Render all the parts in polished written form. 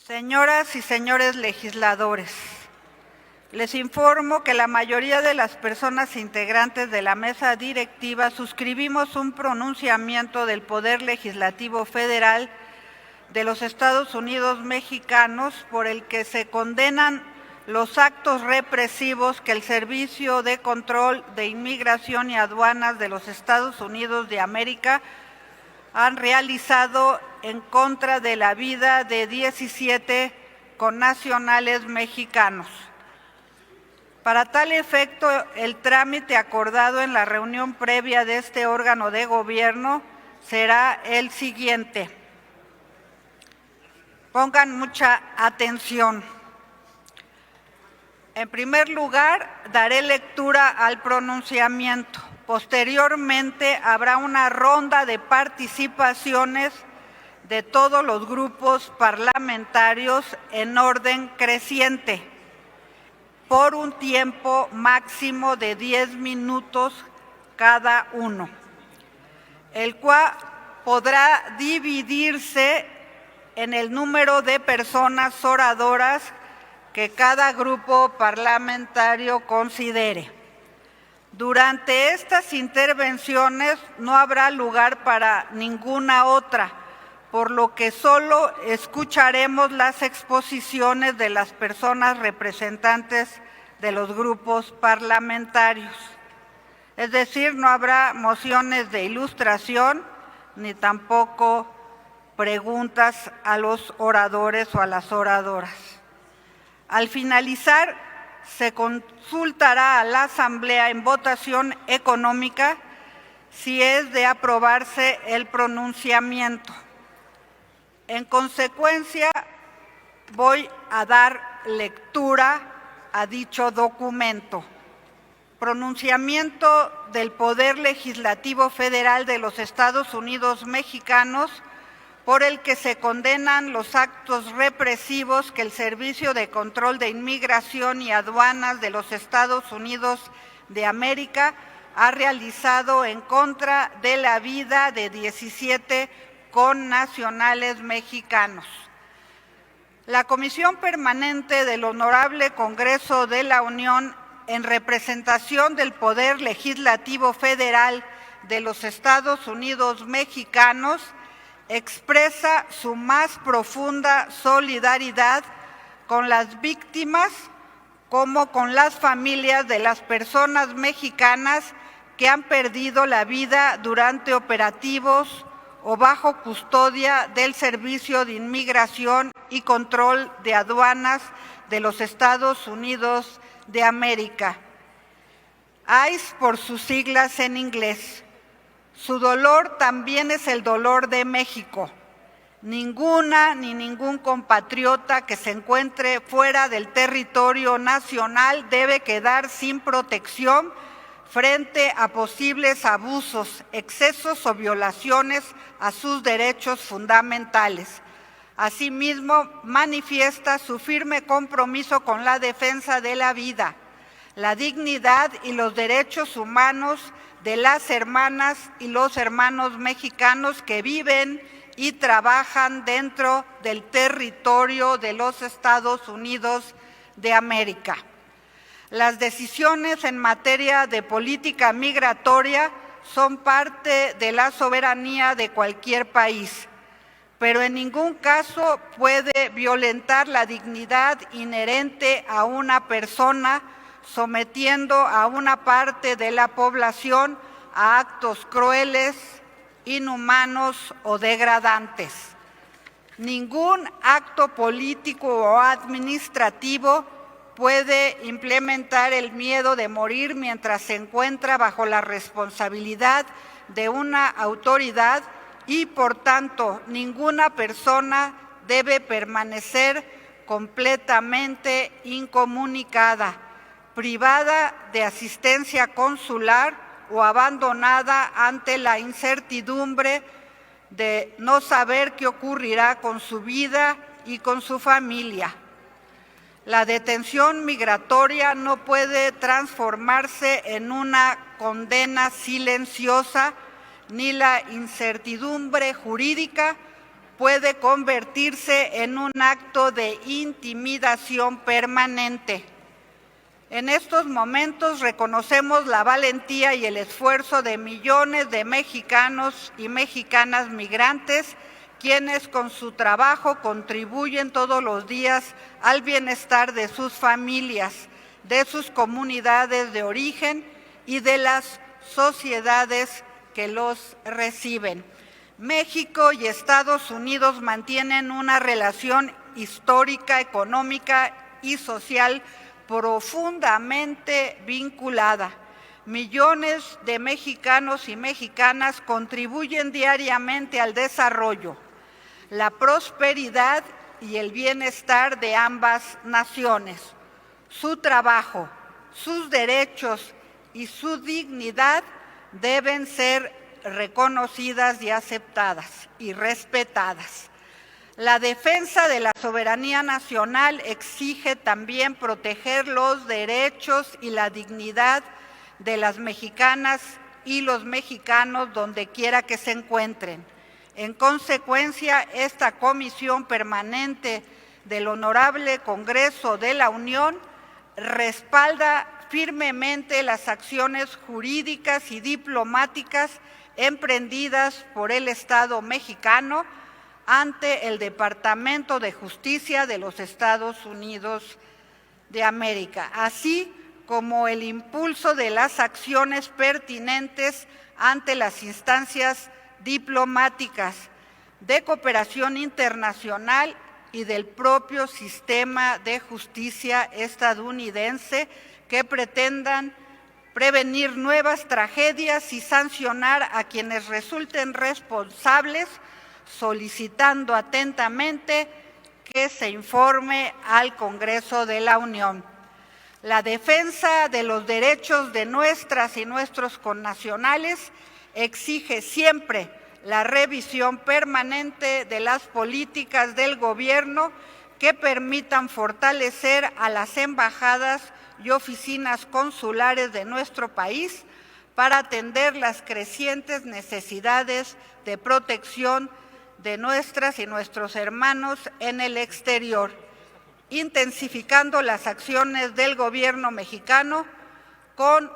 Señoras y señores legisladores, les informo que la mayoría de las personas integrantes de la mesa directiva suscribimos un pronunciamiento del Poder Legislativo Federal de los Estados Unidos mexicanos por el que se condenan los actos represivos que el Servicio de Control de Inmigración y Aduanas de los Estados Unidos de América han realizado en contra de la vida de 17 connacionales mexicanos. Para tal efecto, el trámite acordado en la reunión previa de este órgano de gobierno será el siguiente. Pongan mucha atención. En primer lugar, daré lectura al pronunciamiento. Posteriormente, habrá una ronda de participaciones de todos los grupos parlamentarios en orden creciente, por un tiempo máximo de 10 minutos cada uno, el cual podrá dividirse en el número de personas oradoras que cada grupo parlamentario considere. Durante estas intervenciones no habrá lugar para ninguna otra, por lo que solo escucharemos las exposiciones de las personas representantes de los grupos parlamentarios. Es decir, no habrá mociones de ilustración ni tampoco preguntas a los oradores o a las oradoras. Al finalizar, se consultará a la Asamblea en votación económica si es de aprobarse el pronunciamiento. En consecuencia, voy a dar lectura a dicho documento. Pronunciamiento del Poder Legislativo Federal de los Estados Unidos mexicanos por el que se condenan los actos represivos que el Servicio de Control de Inmigración y Aduanas de los Estados Unidos de América ha realizado en contra de la vida de 17 connacionales mexicanos. La Comisión Permanente del Honorable Congreso de la Unión, en representación del Poder Legislativo Federal de los Estados Unidos mexicanos, expresa su más profunda solidaridad con las víctimas, como con las familias de las personas mexicanas que han perdido la vida durante operativos o bajo custodia del Servicio de Inmigración y Control de Aduanas de los Estados Unidos de América, ICE por sus siglas en inglés. Su dolor también es el dolor de México. Ninguna ni ningún compatriota que se encuentre fuera del territorio nacional debe quedar sin protección frente a posibles abusos, excesos o violaciones a sus derechos fundamentales. Asimismo, manifiesta su firme compromiso con la defensa de la vida, la dignidad y los derechos humanos de las hermanas y los hermanos mexicanos que viven y trabajan dentro del territorio de los Estados Unidos de América. Las decisiones en materia de política migratoria son parte de la soberanía de cualquier país, pero en ningún caso puede violentar la dignidad inherente a una persona, sometiendo a una parte de la población a actos crueles, inhumanos o degradantes. Ningún acto político o administrativo puede implementar el miedo de morir mientras se encuentra bajo la responsabilidad de una autoridad y, por tanto, ninguna persona debe permanecer completamente incomunicada, privada de asistencia consular o abandonada ante la incertidumbre de no saber qué ocurrirá con su vida y con su familia. La detención migratoria no puede transformarse en una condena silenciosa, ni la incertidumbre jurídica puede convertirse en un acto de intimidación permanente. En estos momentos reconocemos la valentía y el esfuerzo de millones de mexicanos y mexicanas migrantes, quienes con su trabajo contribuyen todos los días al bienestar de sus familias, de sus comunidades de origen y de las sociedades que los reciben. México y Estados Unidos mantienen una relación histórica, económica y social profundamente vinculada. Millones de mexicanos y mexicanas contribuyen diariamente al desarrollo, la prosperidad y el bienestar de ambas naciones. Su trabajo, sus derechos y su dignidad deben ser reconocidas y aceptadas y respetadas. La defensa de la soberanía nacional exige también proteger los derechos y la dignidad de las mexicanas y los mexicanos donde quiera que se encuentren. En consecuencia, esta Comisión Permanente del Honorable Congreso de la Unión respalda firmemente las acciones jurídicas y diplomáticas emprendidas por el Estado mexicano ante el Departamento de Justicia de los Estados Unidos de América, así como el impulso de las acciones pertinentes ante las instancias diplomáticas de cooperación internacional y del propio sistema de justicia estadounidense que pretendan prevenir nuevas tragedias y sancionar a quienes resulten responsables, solicitando atentamente que se informe al Congreso de la Unión. La defensa de los derechos de nuestras y nuestros connacionales exige siempre la revisión permanente de las políticas del gobierno que permitan fortalecer a las embajadas y oficinas consulares de nuestro país para atender las crecientes necesidades de protección de nuestras y nuestros hermanos en el exterior, intensificando las acciones del gobierno mexicano con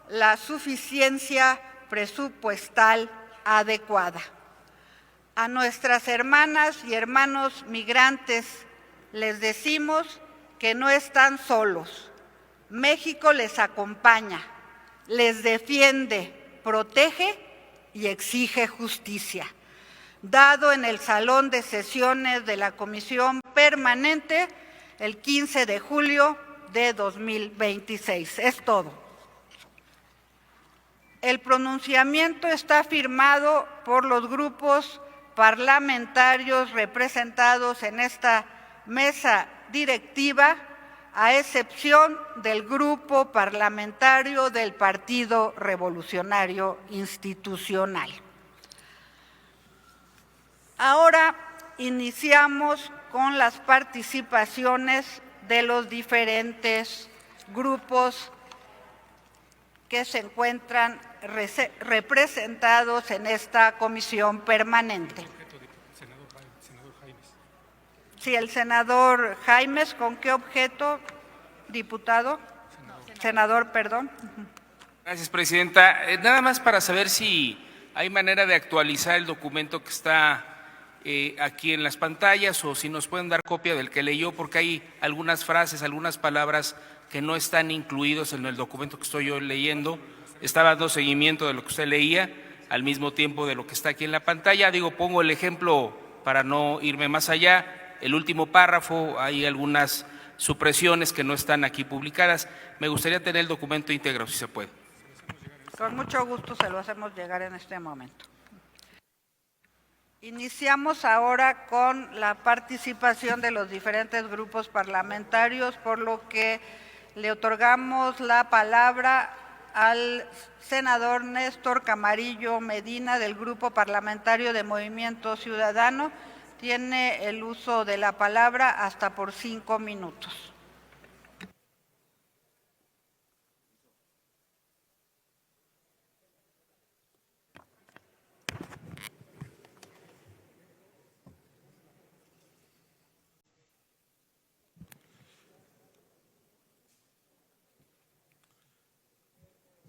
la suficiencia presupuestal adecuada. A nuestras hermanas y hermanos migrantes les decimos que no están solos. México les acompaña, les defiende, protege y exige justicia. Dado en el Salón de Sesiones de la Comisión Permanente el 15 de julio de 2026. Es todo. El pronunciamiento está firmado por los grupos parlamentarios representados en esta mesa directiva, a excepción del Grupo Parlamentario del Partido Revolucionario Institucional. Ahora iniciamos con las participaciones de los diferentes grupos que se encuentran representados en esta comisión permanente. Sí, el senador Jaimes, ¿con qué objeto, diputado? Senador, perdón. Gracias, presidenta. Nada más para saber si hay manera de actualizar el documento que está aquí en las pantallas o si nos pueden dar copia del que leyó, porque hay algunas frases, algunas palabras que no están incluidos en el documento que estoy yo leyendo. Estaba dando seguimiento de lo que usted leía al mismo tiempo de lo que está aquí en la pantalla. Digo, pongo el ejemplo para no irme más allá. El último párrafo, hay algunas supresiones que no están aquí publicadas. Me gustaría tener el documento íntegro, si se puede. Con mucho gusto se lo hacemos llegar en este momento. Iniciamos ahora con la participación de los diferentes grupos parlamentarios, por lo que le otorgamos la palabra al senador Néstor Camarillo Medina del Grupo Parlamentario de Movimiento Ciudadano. Tiene el uso de la palabra hasta por 5 minutos.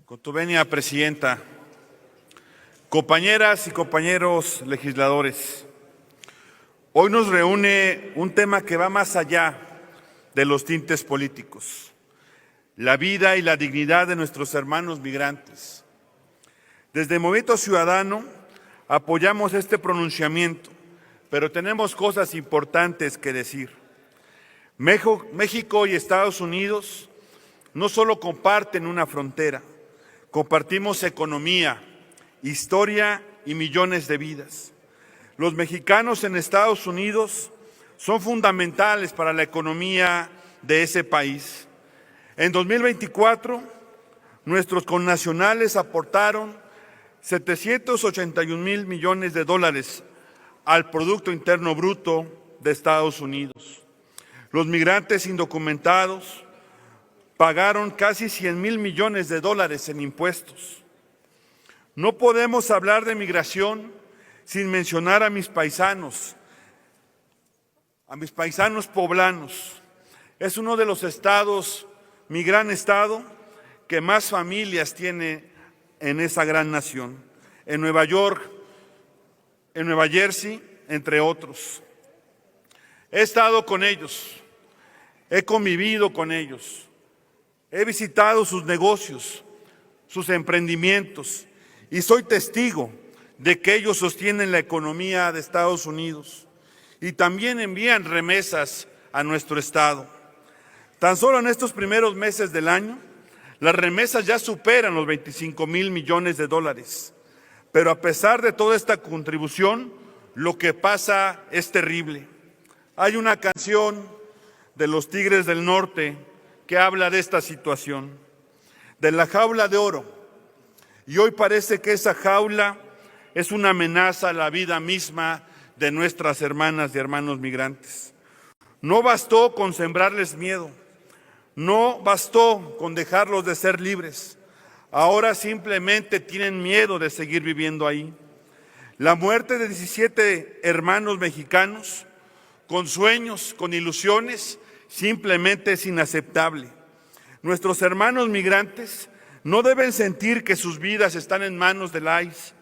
Con tu venia, Presidenta, compañeras y compañeros legisladores, hoy nos reúne un tema que va más allá de los tintes políticos, la vida y la dignidad de nuestros hermanos migrantes. Desde Movimiento Ciudadano apoyamos este pronunciamiento, pero tenemos cosas importantes que decir. México y Estados Unidos no solo comparten una frontera, compartimos economía, historia y millones de vidas. Los mexicanos en Estados Unidos son fundamentales para la economía de ese país. En 2024, nuestros connacionales aportaron 781,000 millones de dólares al Producto Interno Bruto de Estados Unidos. Los migrantes indocumentados pagaron casi 100,000 millones de dólares en impuestos. No podemos hablar de migración sin mencionar a mis paisanos poblanos. Es uno de los estados, mi gran estado, que más familias tiene en esa gran nación. En Nueva York, en Nueva Jersey, entre otros. He estado con ellos, he convivido con ellos. He visitado sus negocios, sus emprendimientos y soy testigo de que ellos sostienen la economía de Estados Unidos y también envían remesas a nuestro estado. Tan solo en estos primeros meses del año, las remesas ya superan los 25,000 millones de dólares. Pero a pesar de toda esta contribución, lo que pasa es terrible. Hay una canción de los Tigres del Norte que habla de esta situación, de la jaula de oro. Y hoy parece que esa jaula es una amenaza a la vida misma de nuestras hermanas y hermanos migrantes. No bastó con sembrarles miedo, no bastó con dejarlos de ser libres. Ahora simplemente tienen miedo de seguir viviendo ahí. La muerte de 17 hermanos mexicanos, con sueños, con ilusiones, simplemente es inaceptable. Nuestros hermanos migrantes no deben sentir que sus vidas están en manos del ICE.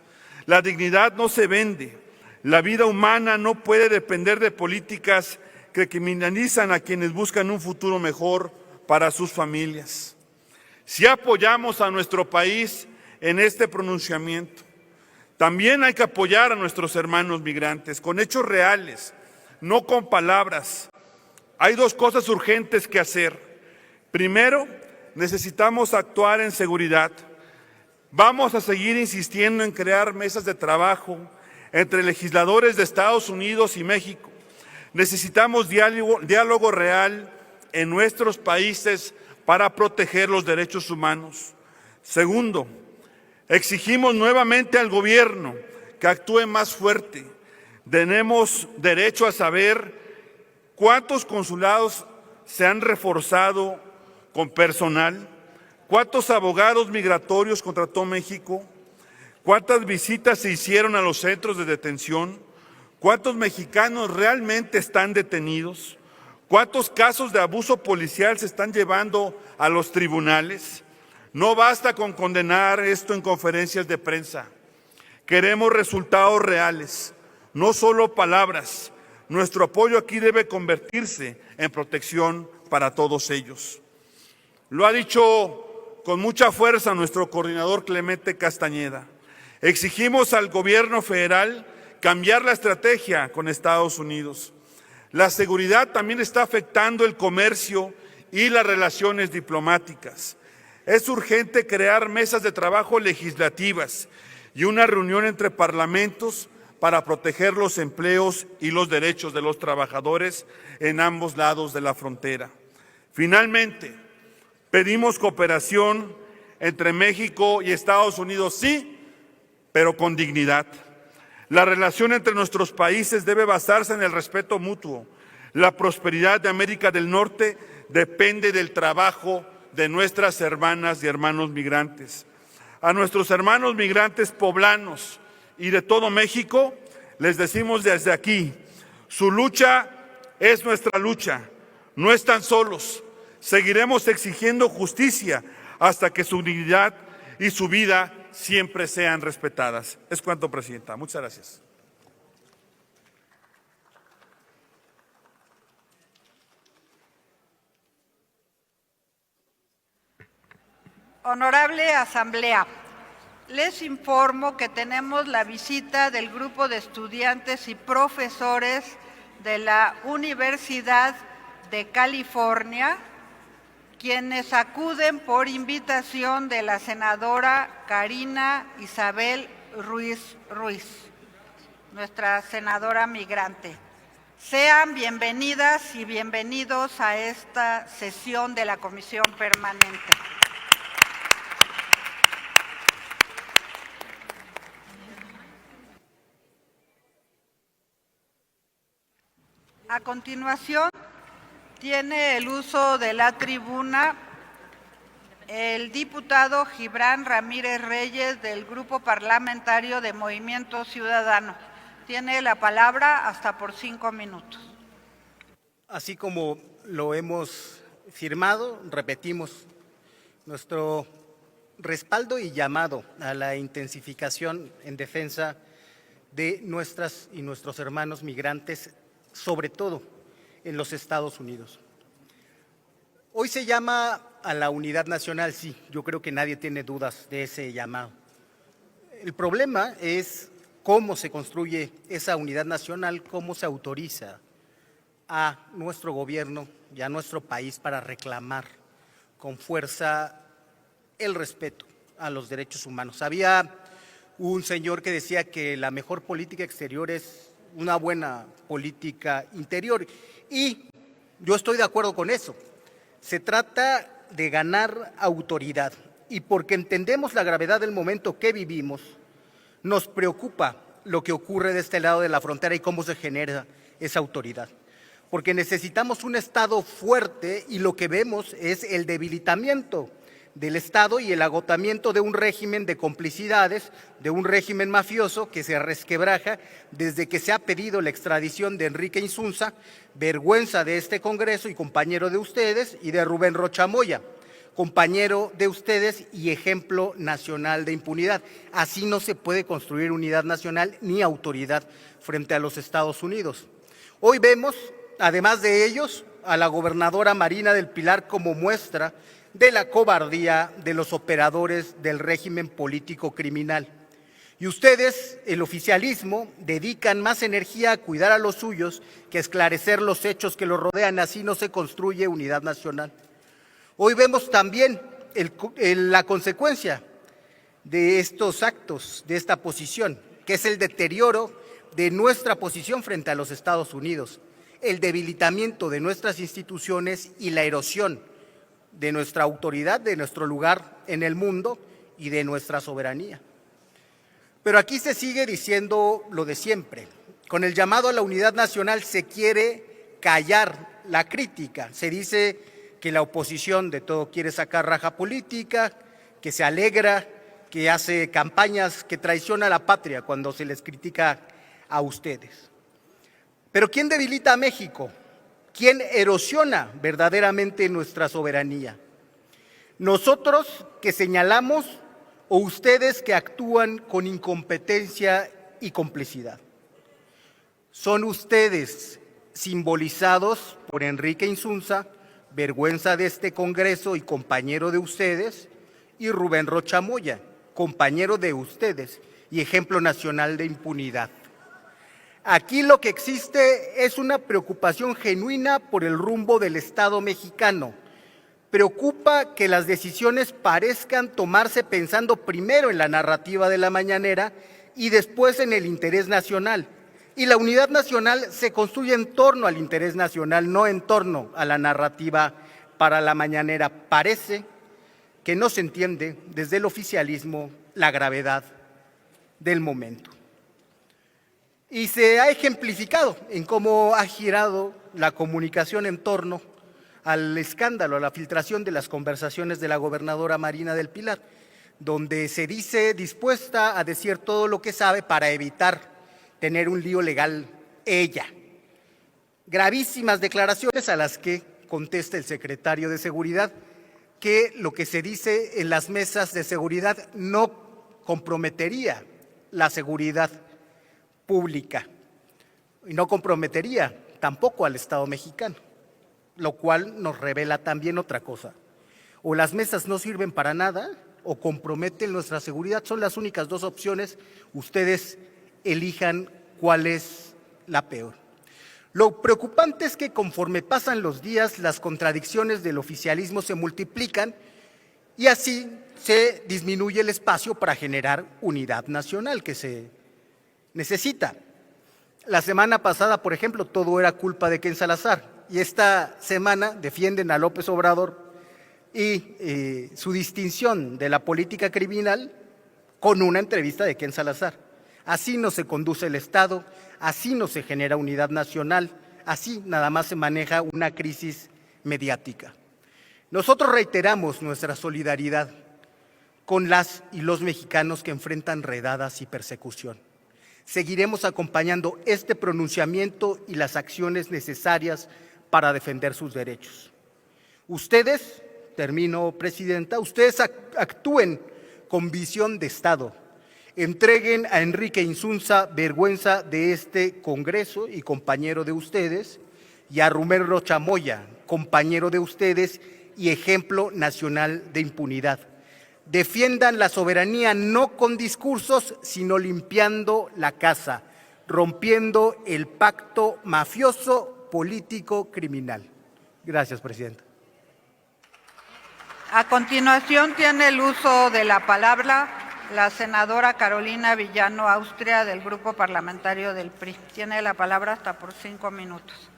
La dignidad no se vende. La vida humana no puede depender de políticas que criminalizan a quienes buscan un futuro mejor para sus familias. Si apoyamos a nuestro país en este pronunciamiento, también hay que apoyar a nuestros hermanos migrantes con hechos reales, no con palabras. Hay dos cosas urgentes que hacer. Primero, necesitamos actuar en seguridad. Vamos a seguir insistiendo en crear mesas de trabajo entre legisladores de Estados Unidos y México. Necesitamos diálogo real en nuestros países para proteger los derechos humanos. Segundo, exigimos nuevamente al gobierno que actúe más fuerte. Tenemos derecho a saber ¿cuántos consulados se han reforzado con personal? ¿Cuántos abogados migratorios contrató México? ¿Cuántas visitas se hicieron a los centros de detención? ¿Cuántos mexicanos realmente están detenidos? ¿Cuántos casos de abuso policial se están llevando a los tribunales? No basta con condenar esto en conferencias de prensa. Queremos resultados reales, no solo palabras. Nuestro apoyo aquí debe convertirse en protección para todos ellos. Lo ha dicho con mucha fuerza nuestro coordinador Clemente Castañeda. Exigimos al gobierno federal cambiar la estrategia con Estados Unidos. La seguridad también está afectando el comercio y las relaciones diplomáticas. Es urgente crear mesas de trabajo legislativas y una reunión entre parlamentos para proteger los empleos y los derechos de los trabajadores en ambos lados de la frontera. Finalmente, pedimos cooperación entre México y Estados Unidos, sí, pero con dignidad. La relación entre nuestros países debe basarse en el respeto mutuo. La prosperidad de América del Norte depende del trabajo de nuestras hermanas y hermanos migrantes. A nuestros hermanos migrantes poblanos y de todo México, les decimos desde aquí, su lucha es nuestra lucha, no están solos. Seguiremos exigiendo justicia hasta que su dignidad y su vida siempre sean respetadas. Es cuanto, Presidenta. Muchas gracias. Honorable Asamblea, les informo que tenemos la visita del grupo de estudiantes y profesores de la Universidad de California, quienes acuden por invitación de la senadora Karina Isabel Ruiz, nuestra senadora migrante. Sean bienvenidas y bienvenidos a esta sesión de la Comisión Permanente. A continuación, tiene el uso de la tribuna el diputado Gibran Ramírez Reyes del Grupo Parlamentario de Movimiento Ciudadano. Tiene la palabra hasta por 5 minutos. Así como lo hemos firmado, repetimos nuestro respaldo y llamado a la intensificación en defensa de nuestras y nuestros hermanos migrantes, sobre todo en los Estados Unidos. Hoy se llama a la unidad nacional, sí, yo creo que nadie tiene dudas de ese llamado. El problema es cómo se construye esa unidad nacional, cómo se autoriza a nuestro gobierno y a nuestro país para reclamar con fuerza el respeto a los derechos humanos. Había un señor que decía que la mejor política exterior es una buena política interior, y yo estoy de acuerdo con eso. Se trata de ganar autoridad, y porque entendemos la gravedad del momento que vivimos, nos preocupa lo que ocurre de este lado de la frontera y cómo se genera esa autoridad. Porque necesitamos un Estado fuerte, y lo que vemos es el debilitamiento del Estado y el agotamiento de un régimen de complicidades, de un régimen mafioso que se resquebraja desde que se ha pedido la extradición de Enrique Insunza, vergüenza de este Congreso y compañero de ustedes, y de Rubén Rocha Moya, compañero de ustedes y ejemplo nacional de impunidad. Así no se puede construir unidad nacional ni autoridad frente a los Estados Unidos. Hoy vemos, además de ellos, a la gobernadora Marina del Pilar como muestra de la cobardía de los operadores del régimen político criminal. Y ustedes, el oficialismo, dedican más energía a cuidar a los suyos que a esclarecer los hechos que los rodean. Así no se construye unidad nacional. Hoy vemos también la consecuencia de estos actos, de esta posición, que es el deterioro de nuestra posición frente a los Estados Unidos, el debilitamiento de nuestras instituciones y la erosión de nuestra autoridad, de nuestro lugar en el mundo y de nuestra soberanía. Pero aquí se sigue diciendo lo de siempre. Con el llamado a la unidad nacional se quiere callar la crítica. Se dice que la oposición de todo quiere sacar raja política, que se alegra, que hace campañas, que traiciona a la patria cuando se les critica a ustedes. Pero ¿quién debilita a México? ¿Quién erosiona verdaderamente nuestra soberanía? ¿Nosotros que señalamos o ustedes que actúan con incompetencia y complicidad? Son ustedes, simbolizados por Enrique Insunza, vergüenza de este Congreso y compañero de ustedes, y Rubén Rocha Moya, compañero de ustedes y ejemplo nacional de impunidad. Aquí lo que existe es una preocupación genuina por el rumbo del Estado mexicano. Preocupa que las decisiones parezcan tomarse pensando primero en la narrativa de la mañanera y después en el interés nacional. Y la unidad nacional se construye en torno al interés nacional, no en torno a la narrativa para la mañanera. Parece que no se entiende desde el oficialismo la gravedad del momento. Y se ha ejemplificado en cómo ha girado la comunicación en torno al escándalo, a la filtración de las conversaciones de la gobernadora Marina del Pilar, donde se dice dispuesta a decir todo lo que sabe para evitar tener un lío legal ella. Gravísimas declaraciones a las que contesta el secretario de Seguridad, que lo que se dice en las mesas de seguridad no comprometería la seguridad pública y no comprometería tampoco al Estado mexicano, lo cual nos revela también otra cosa. O las mesas no sirven para nada o comprometen nuestra seguridad. Son las únicas dos opciones. Ustedes elijan cuál es la peor. Lo preocupante es que conforme pasan los días, las contradicciones del oficialismo se multiplican y así se disminuye el espacio para generar unidad nacional que se necesita. La semana pasada, por ejemplo, todo era culpa de Ken Salazar y esta semana defienden a López Obrador y su distinción de la política criminal con una entrevista de Ken Salazar. Así no se conduce el Estado, así no se genera unidad nacional, así nada más se maneja una crisis mediática. Nosotros reiteramos nuestra solidaridad con las y los mexicanos que enfrentan redadas y persecución. Seguiremos acompañando este pronunciamiento y las acciones necesarias para defender sus derechos. Ustedes, termino, Presidenta, ustedes actúen con visión de Estado. Entreguen a Enrique Insunza, vergüenza de este Congreso y compañero de ustedes, y a Romero Chamoya, compañero de ustedes y ejemplo nacional de impunidad. Defiendan la soberanía no con discursos, sino limpiando la casa, rompiendo el pacto mafioso, político, criminal. Gracias, Presidenta. A continuación tiene el uso de la palabra la senadora Carolina Villano Austria del Grupo Parlamentario del PRI. Tiene la palabra hasta por 5 minutos.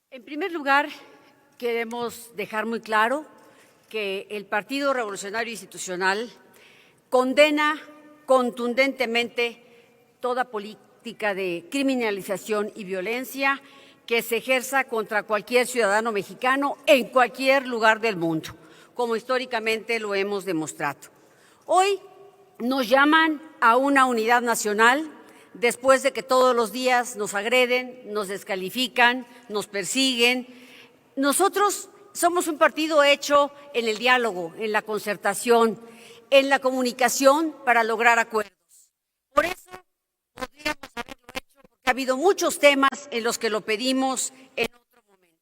En primer lugar, queremos dejar muy claro que el Partido Revolucionario Institucional condena contundentemente toda política de criminalización y violencia que se ejerza contra cualquier ciudadano mexicano en cualquier lugar del mundo, como históricamente lo hemos demostrado. Hoy nos llaman a una unidad nacional después de que todos los días nos agreden, nos descalifican, nos persiguen. Nosotros somos un partido hecho en el diálogo, en la concertación, en la comunicación para lograr acuerdos. Por eso podríamos haberlo hecho, porque ha habido muchos temas en los que lo pedimos en otro momento.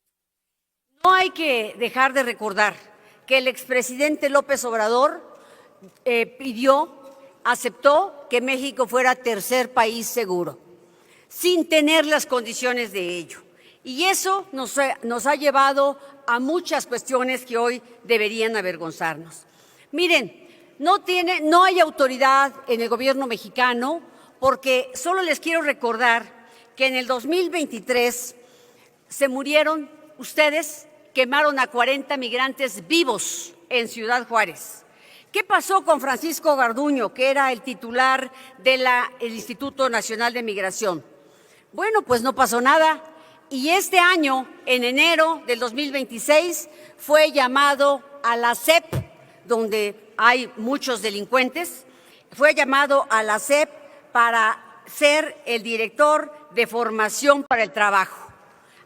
No hay que dejar de recordar que el expresidente López Obrador aceptó que México fuera tercer país seguro, sin tener las condiciones de ello. Y eso nos ha llevado a muchas cuestiones que hoy deberían avergonzarnos. Miren, no hay autoridad en el gobierno mexicano, porque solo les quiero recordar que en el 2023 se murieron, ustedes quemaron a 40 migrantes vivos en Ciudad Juárez. ¿Qué pasó con Francisco Garduño, que era el titular del Instituto Nacional de Migración? Bueno, pues no pasó nada. Y este año, en enero del 2026, fue llamado a la SEP, donde hay muchos delincuentes, fue llamado a la SEP para ser el director de formación para el trabajo.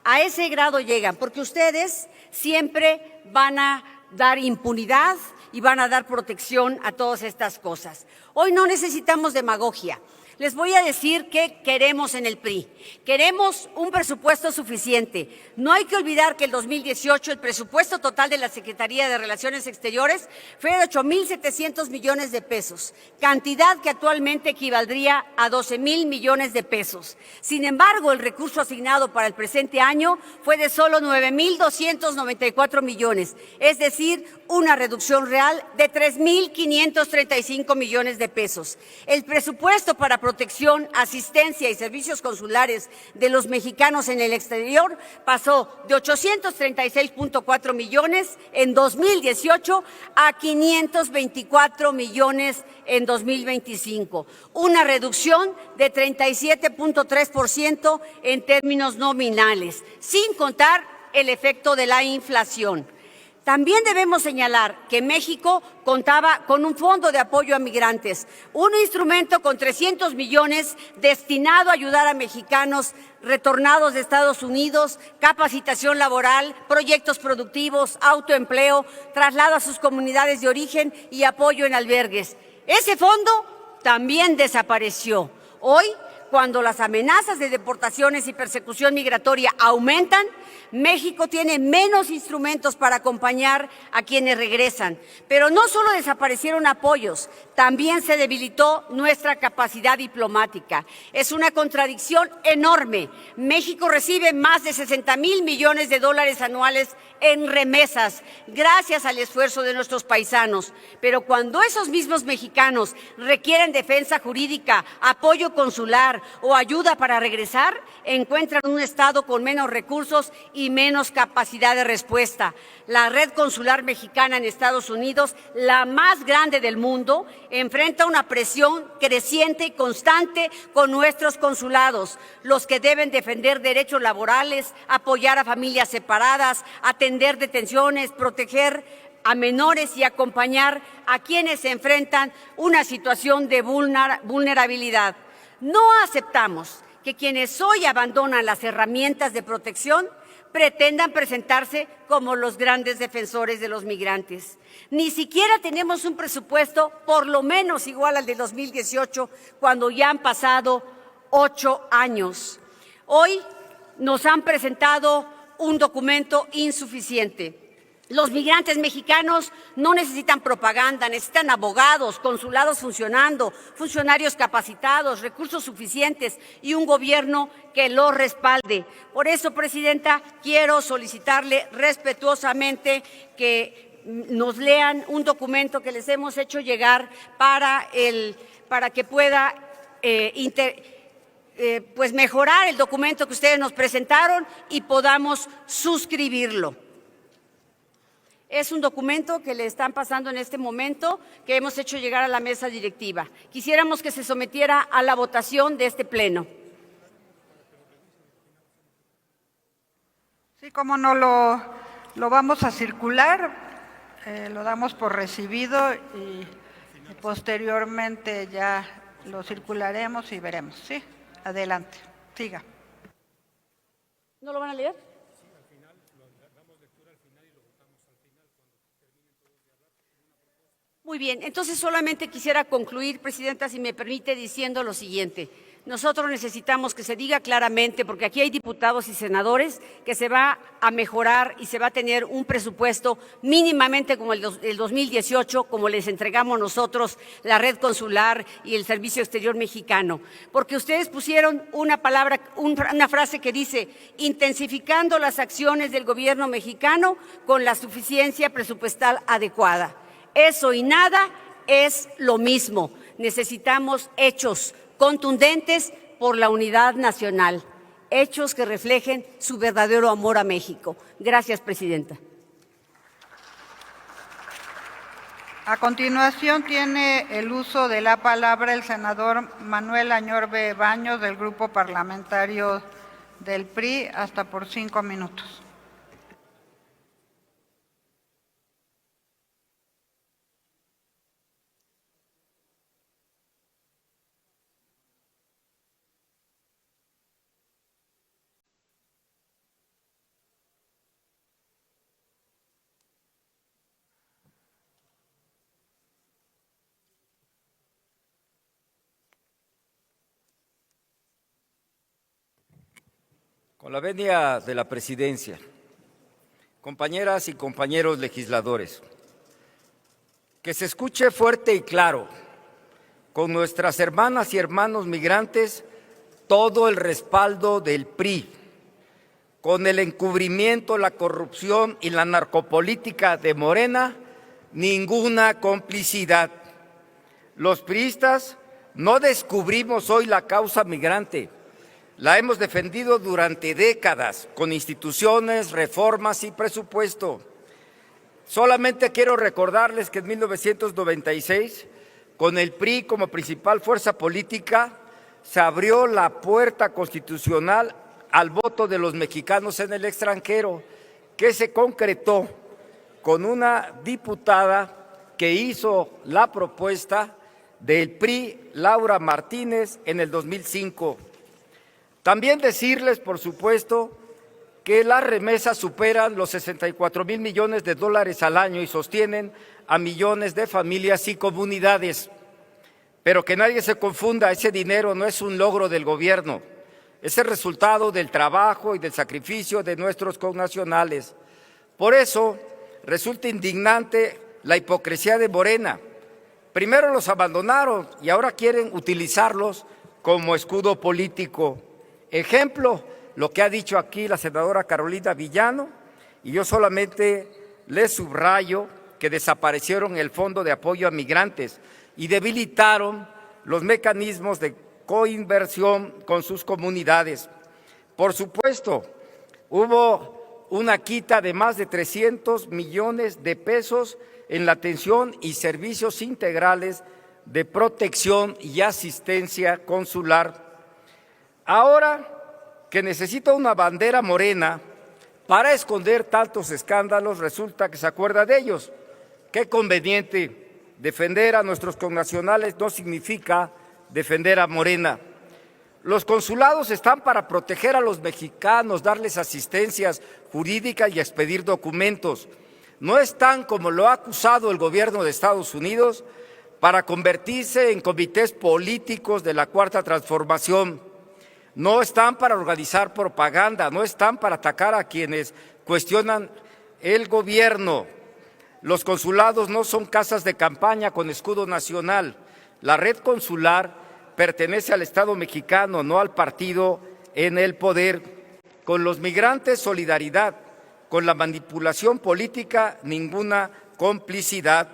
A ese grado llegan, porque ustedes siempre van a dar impunidad y van a dar protección a todas estas cosas. Hoy no necesitamos demagogia. Les voy a decir qué queremos en el PRI. Queremos un presupuesto suficiente. No hay que olvidar que el 2018 el presupuesto total de la Secretaría de Relaciones Exteriores fue de 8,700 millones de pesos, cantidad que actualmente equivaldría a 12,000 millones de pesos. Sin embargo, el recurso asignado para el presente año fue de solo 9,294 millones, es decir, una reducción real de 3,535 millones de pesos. El presupuesto para protección, asistencia y servicios consulares de los mexicanos en el exterior pasó de 836.4 millones en 2018 a 524 millones en 2025, una reducción de 37.3% en términos nominales, sin contar el efecto de la inflación. También debemos señalar que México contaba con un fondo de apoyo a migrantes, un instrumento con 300 millones destinado a ayudar a mexicanos retornados de Estados Unidos, capacitación laboral, proyectos productivos, autoempleo, traslado a sus comunidades de origen y apoyo en albergues. Ese fondo también desapareció. Hoy, cuando las amenazas de deportaciones y persecución migratoria aumentan, México tiene menos instrumentos para acompañar a quienes regresan. Pero no solo desaparecieron apoyos, también se debilitó nuestra capacidad diplomática. Es una contradicción enorme. México recibe más de 60,000 millones de dólares anuales en remesas, gracias al esfuerzo de nuestros paisanos. Pero cuando esos mismos mexicanos requieren defensa jurídica, apoyo consular o ayuda para regresar, encuentran un Estado con menos recursos y menos capacidad de respuesta. La red consular mexicana en Estados Unidos, la más grande del mundo, enfrenta una presión creciente y constante con nuestros consulados, los que deben defender derechos laborales, apoyar a familias separadas, atender detenciones, proteger a menores y acompañar a quienes se enfrentan una situación de vulnerabilidad. No aceptamos que quienes hoy abandonan las herramientas de protección pretendan presentarse como los grandes defensores de los migrantes. Ni siquiera tenemos un presupuesto por lo menos igual al de 2018, cuando ya han pasado 8 años. Hoy nos han presentado un documento insuficiente. Los migrantes mexicanos no necesitan propaganda, necesitan abogados, consulados funcionando, funcionarios capacitados, recursos suficientes y un gobierno que los respalde. Por eso, Presidenta, quiero solicitarle respetuosamente que nos lean un documento que les hemos hecho llegar para que pueda pues mejorar el documento que ustedes nos presentaron y podamos suscribirlo. Es un documento que le están pasando en este momento, que hemos hecho llegar a la mesa directiva. Quisiéramos que se sometiera a la votación de este pleno. Sí, como no lo vamos a circular, lo damos por recibido y posteriormente ya lo circularemos y veremos. Sí, adelante, siga. ¿No lo van a leer? Muy bien, entonces solamente quisiera concluir, Presidenta, si me permite, diciendo lo siguiente. Nosotros necesitamos que se diga claramente, porque aquí hay diputados y senadores, que se va a mejorar y se va a tener un presupuesto mínimamente como el 2018, como les entregamos nosotros la red consular y el Servicio Exterior Mexicano. Porque ustedes pusieron una frase que dice, intensificando las acciones del gobierno mexicano con la suficiencia presupuestal adecuada. Eso y nada es lo mismo. Necesitamos hechos contundentes por la unidad nacional, hechos que reflejen su verdadero amor a México. Gracias, Presidenta. A continuación tiene el uso de la palabra el senador Manuel Añorbe Baños del Grupo Parlamentario del PRI, hasta por 5 minutos. Con la venia de la presidencia, compañeras y compañeros legisladores, que se escuche fuerte y claro, con nuestras hermanas y hermanos migrantes, todo el respaldo del PRI, con el encubrimiento, la corrupción y la narcopolítica de Morena, ninguna complicidad. Los priistas no descubrimos hoy la causa migrante. La hemos defendido durante décadas con instituciones, reformas y presupuesto. Solamente quiero recordarles que en 1996, con el PRI como principal fuerza política, se abrió la puerta constitucional al voto de los mexicanos en el extranjero. que se concretó con una diputada que hizo la propuesta del PRI, Laura Martínez, en el 2005. También decirles, por supuesto, que las remesas superan los 64,000 millones de dólares al año y sostienen a millones de familias y comunidades. Pero que nadie se confunda, ese dinero no es un logro del gobierno, es el resultado del trabajo y del sacrificio de nuestros connacionales. Por eso resulta indignante la hipocresía de Morena. Primero los abandonaron y ahora quieren utilizarlos como escudo político. Ejemplo, lo que ha dicho aquí la senadora Carolina Villano, y yo solamente les subrayo que desaparecieron el Fondo de Apoyo a Migrantes y debilitaron los mecanismos de coinversión con sus comunidades. Por supuesto, hubo una quita de más de 300 millones de pesos en la atención y servicios integrales de protección y asistencia consular. Ahora que necesita una bandera morena para esconder tantos escándalos, resulta que se acuerda de ellos. Qué conveniente. Defender a nuestros connacionales no significa defender a Morena. Los consulados están para proteger a los mexicanos, darles asistencias jurídicas y expedir documentos. No están, como lo ha acusado el gobierno de Estados Unidos, para convertirse en comités políticos de la Cuarta Transformación. No están para organizar propaganda, no están para atacar a quienes cuestionan el gobierno. Los consulados no son casas de campaña con escudo nacional. La red consular pertenece al Estado mexicano, no al partido en el poder. Con los migrantes, solidaridad. Con la manipulación política, ninguna complicidad.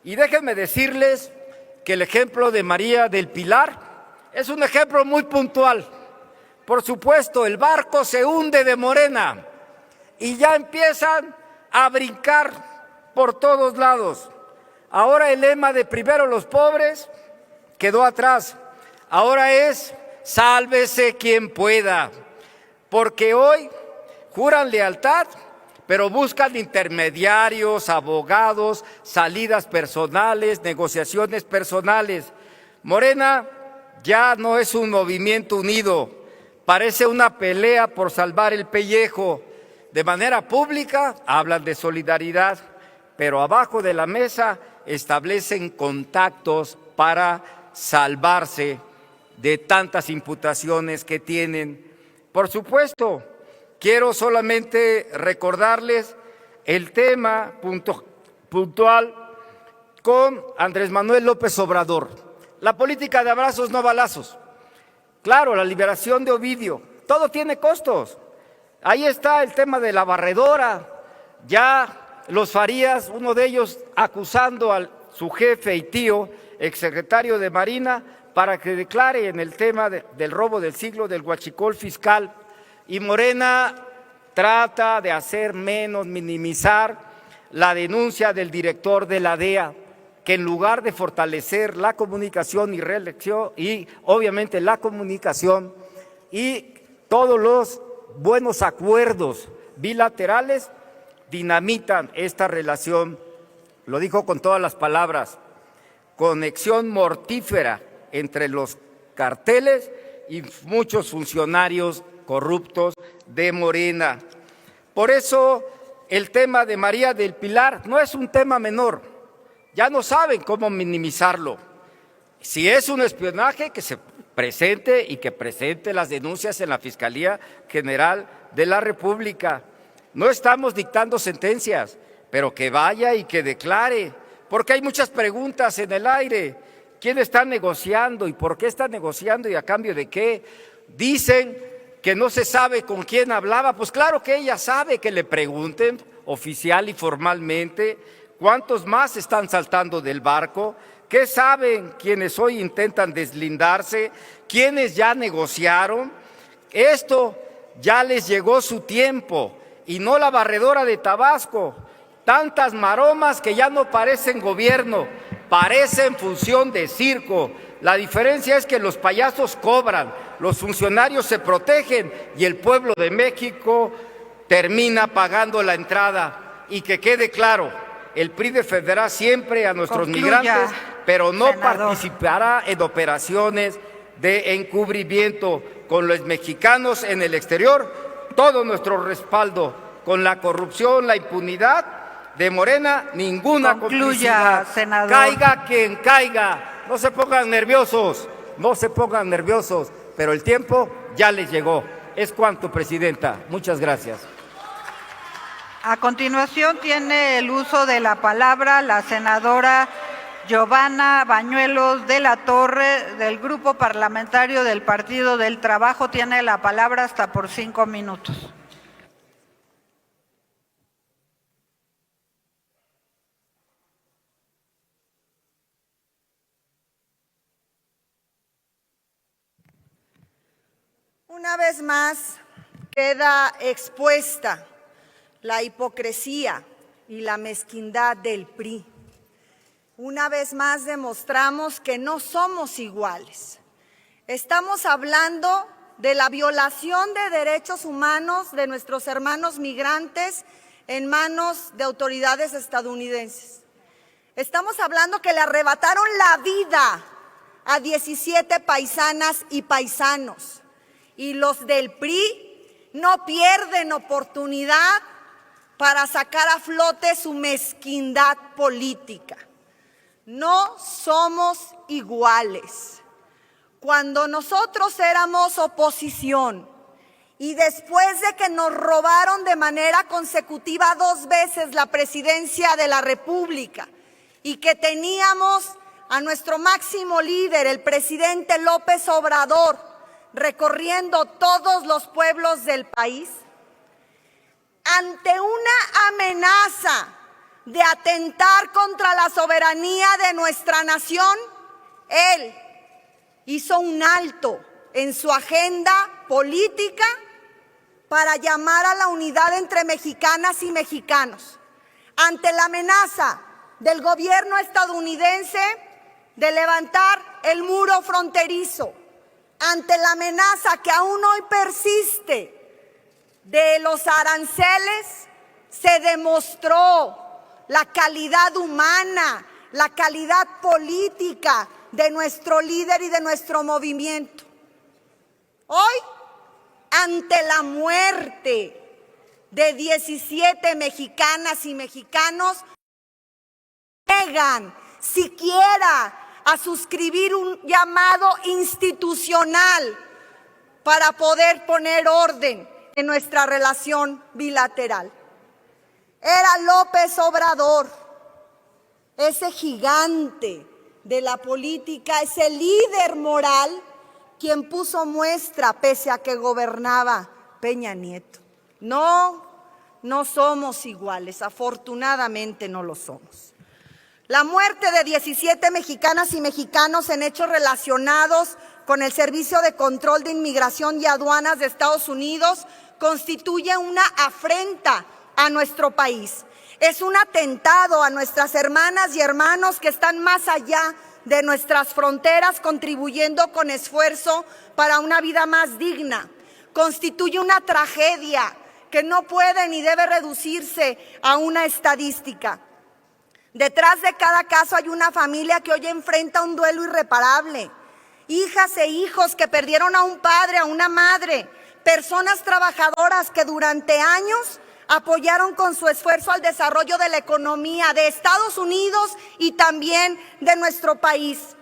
Y déjenme decirles que el ejemplo de María del Pilar es un ejemplo muy puntual. Por supuesto, el barco se hunde de Morena y ya empiezan a brincar por todos lados. Ahora el lema de primero los pobres quedó atrás. Ahora es sálvese quien pueda, porque hoy juran lealtad, pero buscan intermediarios, abogados, salidas personales, negociaciones personales. Morena ya no es un movimiento unido, parece una pelea por salvar el pellejo. De manera pública hablan de solidaridad, pero abajo de la mesa establecen contactos para salvarse de tantas imputaciones que tienen. Por supuesto, quiero solamente recordarles el tema puntual con Andrés Manuel López Obrador. La política de abrazos no balazos. Claro, la liberación de Ovidio, todo tiene costos. Ahí está el tema de la barredora. Ya los Farías, uno de ellos acusando a su jefe y tío, exsecretario de Marina, para que declare en el tema del robo del siglo, del huachicol fiscal. Y Morena trata de hacer menos, minimizar la denuncia del director de la DEA, que en lugar de fortalecer la comunicación y reelección, y obviamente la comunicación y todos los buenos acuerdos bilaterales, dinamitan esta relación. Lo dijo con todas las palabras: conexión mortífera entre los carteles y muchos funcionarios corruptos de Morena. Por eso el tema de María del Pilar no es un tema menor. Ya no saben cómo minimizarlo. Si es un espionaje, que se presente y que presente las denuncias en la Fiscalía General de la República. No estamos dictando sentencias, pero que vaya y que declare, porque hay muchas preguntas en el aire. ¿Quién está negociando y por qué está negociando y a cambio de qué? Dicen que no se sabe con quién hablaba. Pues claro que ella sabe, que le pregunten oficial y formalmente cuántos más están saltando del barco, qué saben quienes hoy intentan deslindarse, quiénes ya negociaron. Esto ya les llegó su tiempo y no la barredora de Tabasco. Tantas maromas que ya no parecen gobierno, parecen función de circo. La diferencia es que los payasos cobran, los funcionarios se protegen y el pueblo de México termina pagando la entrada. Y que quede claro, el PRI defenderá siempre a nuestros Concluya, migrantes, pero no senador. participará en operaciones de encubrimiento con los mexicanos en el exterior. Todo nuestro respaldo con la corrupción, la impunidad de Morena, ninguna Concluya, complicidad. senador. Caiga quien caiga, no se pongan nerviosos, pero el tiempo ya les llegó. Es cuanto, presidenta. Muchas gracias. A continuación tiene el uso de la palabra la senadora Giovanna Bañuelos de la Torre, del Grupo Parlamentario del Partido del Trabajo. Tiene la palabra hasta por 5 minutos. Una vez más queda expuesta la hipocresía y la mezquindad del PRI. Una vez más demostramos que no somos iguales. Estamos hablando de la violación de derechos humanos de nuestros hermanos migrantes en manos de autoridades estadounidenses. Estamos hablando que le arrebataron la vida a 17 paisanas y paisanos. Y los del PRI no pierden oportunidad para sacar a flote su mezquindad política. No somos iguales. Cuando nosotros éramos oposición y después de que nos robaron de manera consecutiva 2 veces la presidencia de la República y que teníamos a nuestro máximo líder, el presidente López Obrador, recorriendo todos los pueblos del país, ante una amenaza de atentar contra la soberanía de nuestra nación, él hizo un alto en su agenda política para llamar a la unidad entre mexicanas y mexicanos. Ante la amenaza del gobierno estadounidense de levantar el muro fronterizo, ante la amenaza que aún hoy persiste de los aranceles, se demostró la calidad humana, la calidad política de nuestro líder y de nuestro movimiento. Hoy, ante la muerte de 17 mexicanas y mexicanos, niegan siquiera a suscribir un llamado institucional para poder poner orden en nuestra relación bilateral. Era López Obrador, ese gigante de la política, ese líder moral, quien puso muestra pese a que gobernaba Peña Nieto. No somos iguales, afortunadamente no lo somos. La muerte de 17 mexicanas y mexicanos en hechos relacionados con el Servicio de Control de Inmigración y Aduanas de Estados Unidos constituye una afrenta a nuestro país. Es un atentado a nuestras hermanas y hermanos que están más allá de nuestras fronteras, contribuyendo con esfuerzo para una vida más digna. Constituye una tragedia que no puede ni debe reducirse a una estadística. Detrás de cada caso hay una familia que hoy enfrenta un duelo irreparable. Hijas e hijos que perdieron a un padre, a una madre. Personas trabajadoras que durante años apoyaron con su esfuerzo al desarrollo de la economía de Estados Unidos y también de nuestro país.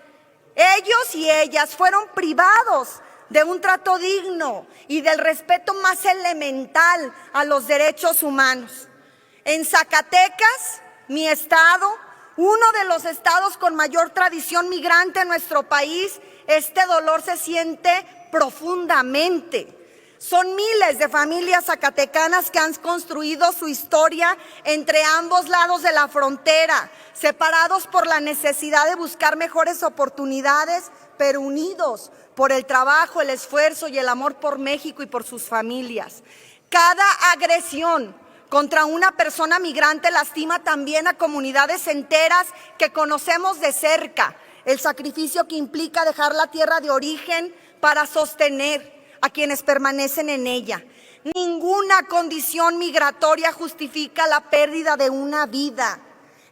Ellos y ellas fueron privados de un trato digno y del respeto más elemental a los derechos humanos. En Zacatecas, mi estado, uno de los estados con mayor tradición migrante en nuestro país, este dolor se siente profundamente. Son miles de familias zacatecanas que han construido su historia entre ambos lados de la frontera, separados por la necesidad de buscar mejores oportunidades, pero unidos por el trabajo, el esfuerzo y el amor por México y por sus familias. Cada agresión contra una persona migrante lastima también a comunidades enteras que conocemos de cerca, el sacrificio que implica dejar la tierra de origen para sostener a quienes permanecen en ella. Ninguna condición migratoria justifica la pérdida de una vida.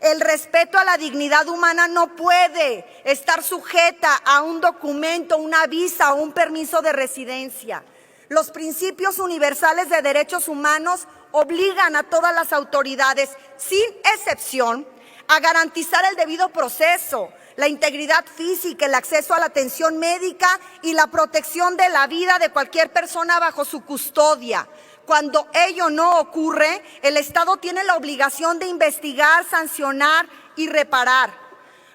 El respeto a la dignidad humana no puede estar sujeta a un documento, una visa o un permiso de residencia. Los principios universales de derechos humanos obligan a todas las autoridades, sin excepción, a garantizar el debido proceso, la integridad física, el acceso a la atención médica y la protección de la vida de cualquier persona bajo su custodia. Cuando ello no ocurre, el Estado tiene la obligación de investigar, sancionar y reparar.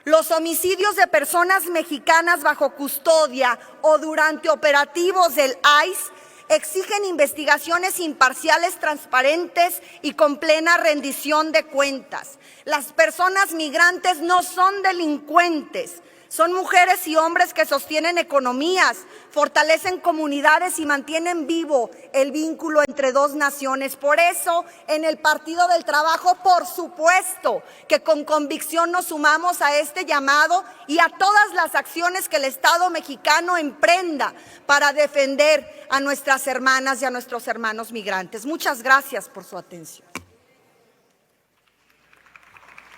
Los homicidios de personas mexicanas bajo custodia o durante operativos del ICE exigen investigaciones imparciales, transparentes y con plena rendición de cuentas. Las personas migrantes no son delincuentes, son mujeres y hombres que sostienen economías, fortalecen comunidades y mantienen vivo el vínculo entre dos naciones. Por eso, en el Partido del Trabajo, por supuesto, que con convicción nos sumamos a este llamado y a todas las acciones que el Estado mexicano emprenda para defender a nuestras hermanas y a nuestros hermanos migrantes. Muchas gracias por su atención.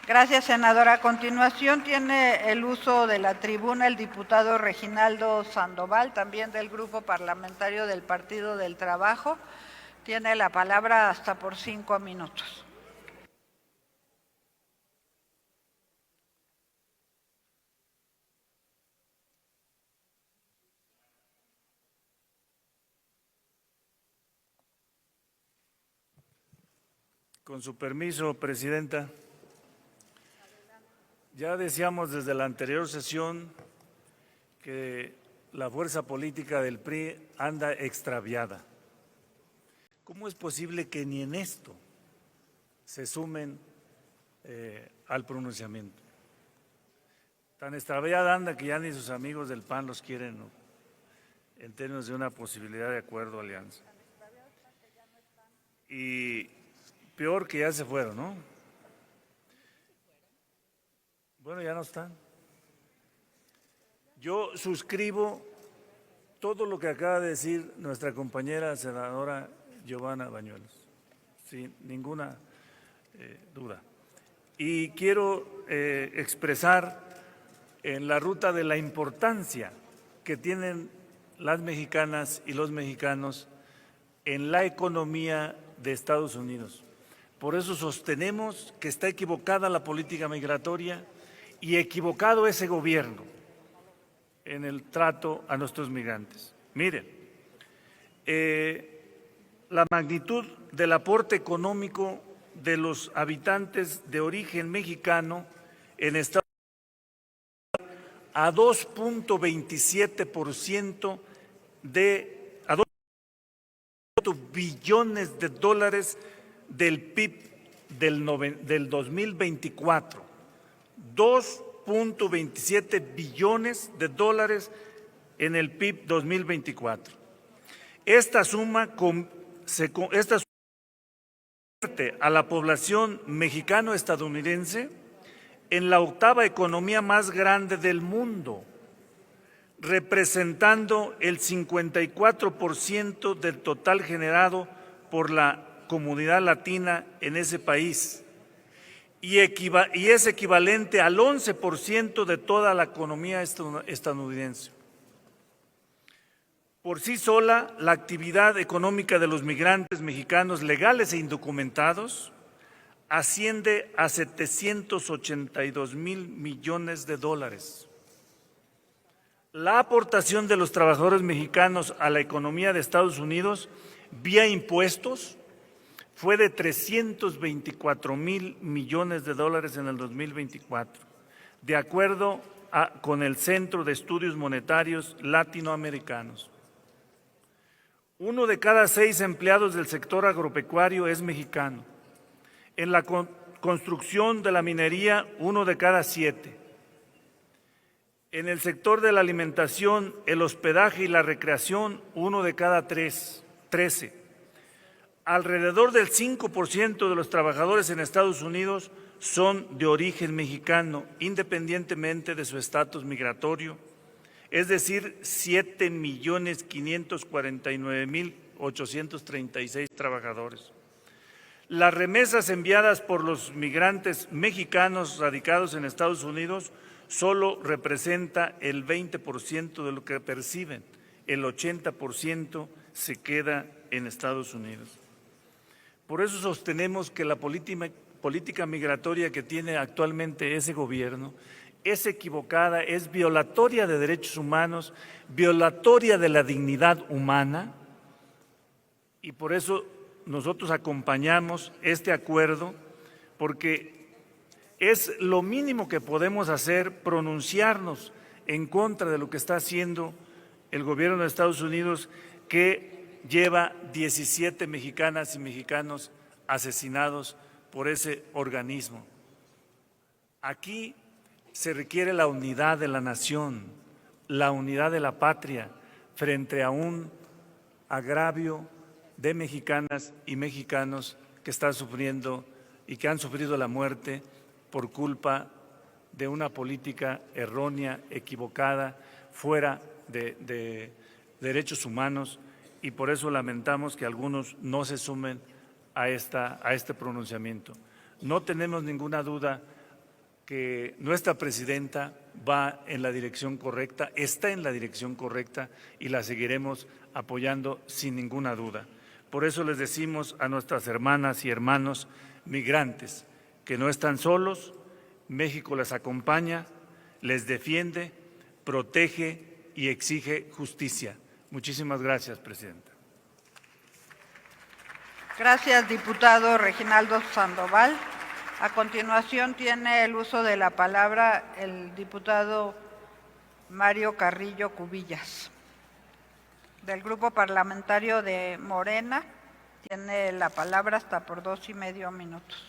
Gracias, senadora. A continuación tiene el uso de la tribuna el diputado Reginaldo Sandoval, también del Grupo Parlamentario del Partido del Trabajo. Tiene la palabra hasta por 5 minutos. Con su permiso, presidenta. Ya decíamos desde la anterior sesión que la fuerza política del PRI anda extraviada. ¿Cómo es posible que ni en esto se sumen al pronunciamiento? Tan extraviada anda que ya ni sus amigos del PAN los quieren, ¿no?, en términos de una posibilidad de acuerdo o alianza. Y peor que ya se fueron, ¿no? Bueno, ya no están. Yo suscribo todo lo que acaba de decir nuestra compañera senadora Giovanna Bañuelos, sin ninguna duda. Y quiero expresar en la ruta de la importancia que tienen las mexicanas y los mexicanos en la economía de Estados Unidos. Por eso sostenemos que está equivocada la política migratoria y equivocado ese gobierno en el trato a nuestros migrantes. Miren, la magnitud del aporte económico de los habitantes de origen mexicano en Estados Unidos a 2.27% a 2.27 billones de dólares del PIB del 2024. 2.27 billones de dólares en el PIB 2024. Esta suma convierte a la población mexicano-estadounidense en la 8ª economía más grande del mundo, representando el 54% del total generado por la comunidad latina en ese país. Y es equivalente al 11% de toda la economía estadounidense. Por sí sola, la actividad económica de los migrantes mexicanos legales e indocumentados asciende a 782,000 millones de dólares. La aportación de los trabajadores mexicanos a la economía de Estados Unidos vía impuestos fue de 324,000 millones de dólares en el 2024, de acuerdo con el Centro de Estudios Monetarios Latinoamericanos. 1 de cada 6 empleados del sector agropecuario es mexicano. En la construcción de la minería, 1 de cada 7. En el sector de la alimentación, el hospedaje y la recreación, 1 de cada 13. Alrededor del 5% de los trabajadores en Estados Unidos son de origen mexicano, independientemente de su estatus migratorio, es decir, 7,549,000 836 trabajadores. Las remesas enviadas por los migrantes mexicanos radicados en Estados Unidos solo representa el 20% de lo que perciben, el 80% se queda en Estados Unidos. Por eso sostenemos que la política migratoria que tiene actualmente ese gobierno es equivocada, es violatoria de derechos humanos, violatoria de la dignidad humana, y por eso nosotros acompañamos este acuerdo, porque es lo mínimo que podemos hacer, pronunciarnos en contra de lo que está haciendo el gobierno de Estados Unidos, que lleva 17 mexicanas y mexicanos asesinados por ese organismo. Aquí se requiere la unidad de la nación, la unidad de la patria frente a un agravio de mexicanas y mexicanos que están sufriendo y que han sufrido la muerte por culpa de una política errónea, equivocada, fuera de derechos humanos, y por eso lamentamos que algunos no se sumen a este pronunciamiento. No tenemos ninguna duda que nuestra presidenta va en la dirección correcta, está en la dirección correcta, y la seguiremos apoyando sin ninguna duda. Por eso les decimos a nuestras hermanas y hermanos migrantes que no están solos, México les acompaña, les defiende, protege y exige justicia. Muchísimas gracias, presidenta. Gracias, diputado Reginaldo Sandoval. A continuación tiene el uso de la palabra el diputado Mario Carrillo Cubillas. Del Grupo Parlamentario de Morena, tiene la palabra hasta por 2,5 minutos.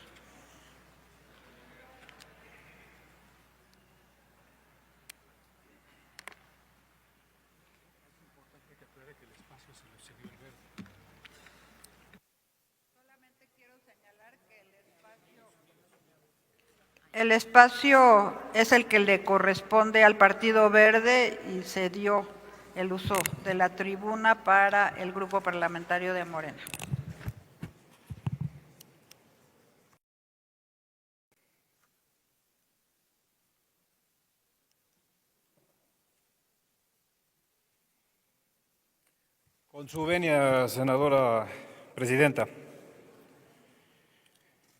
Solamente quiero señalar que el espacio es el que le corresponde al Partido Verde y se dio el uso de la tribuna para el Grupo Parlamentario de Morena. Con su venia, senadora presidenta.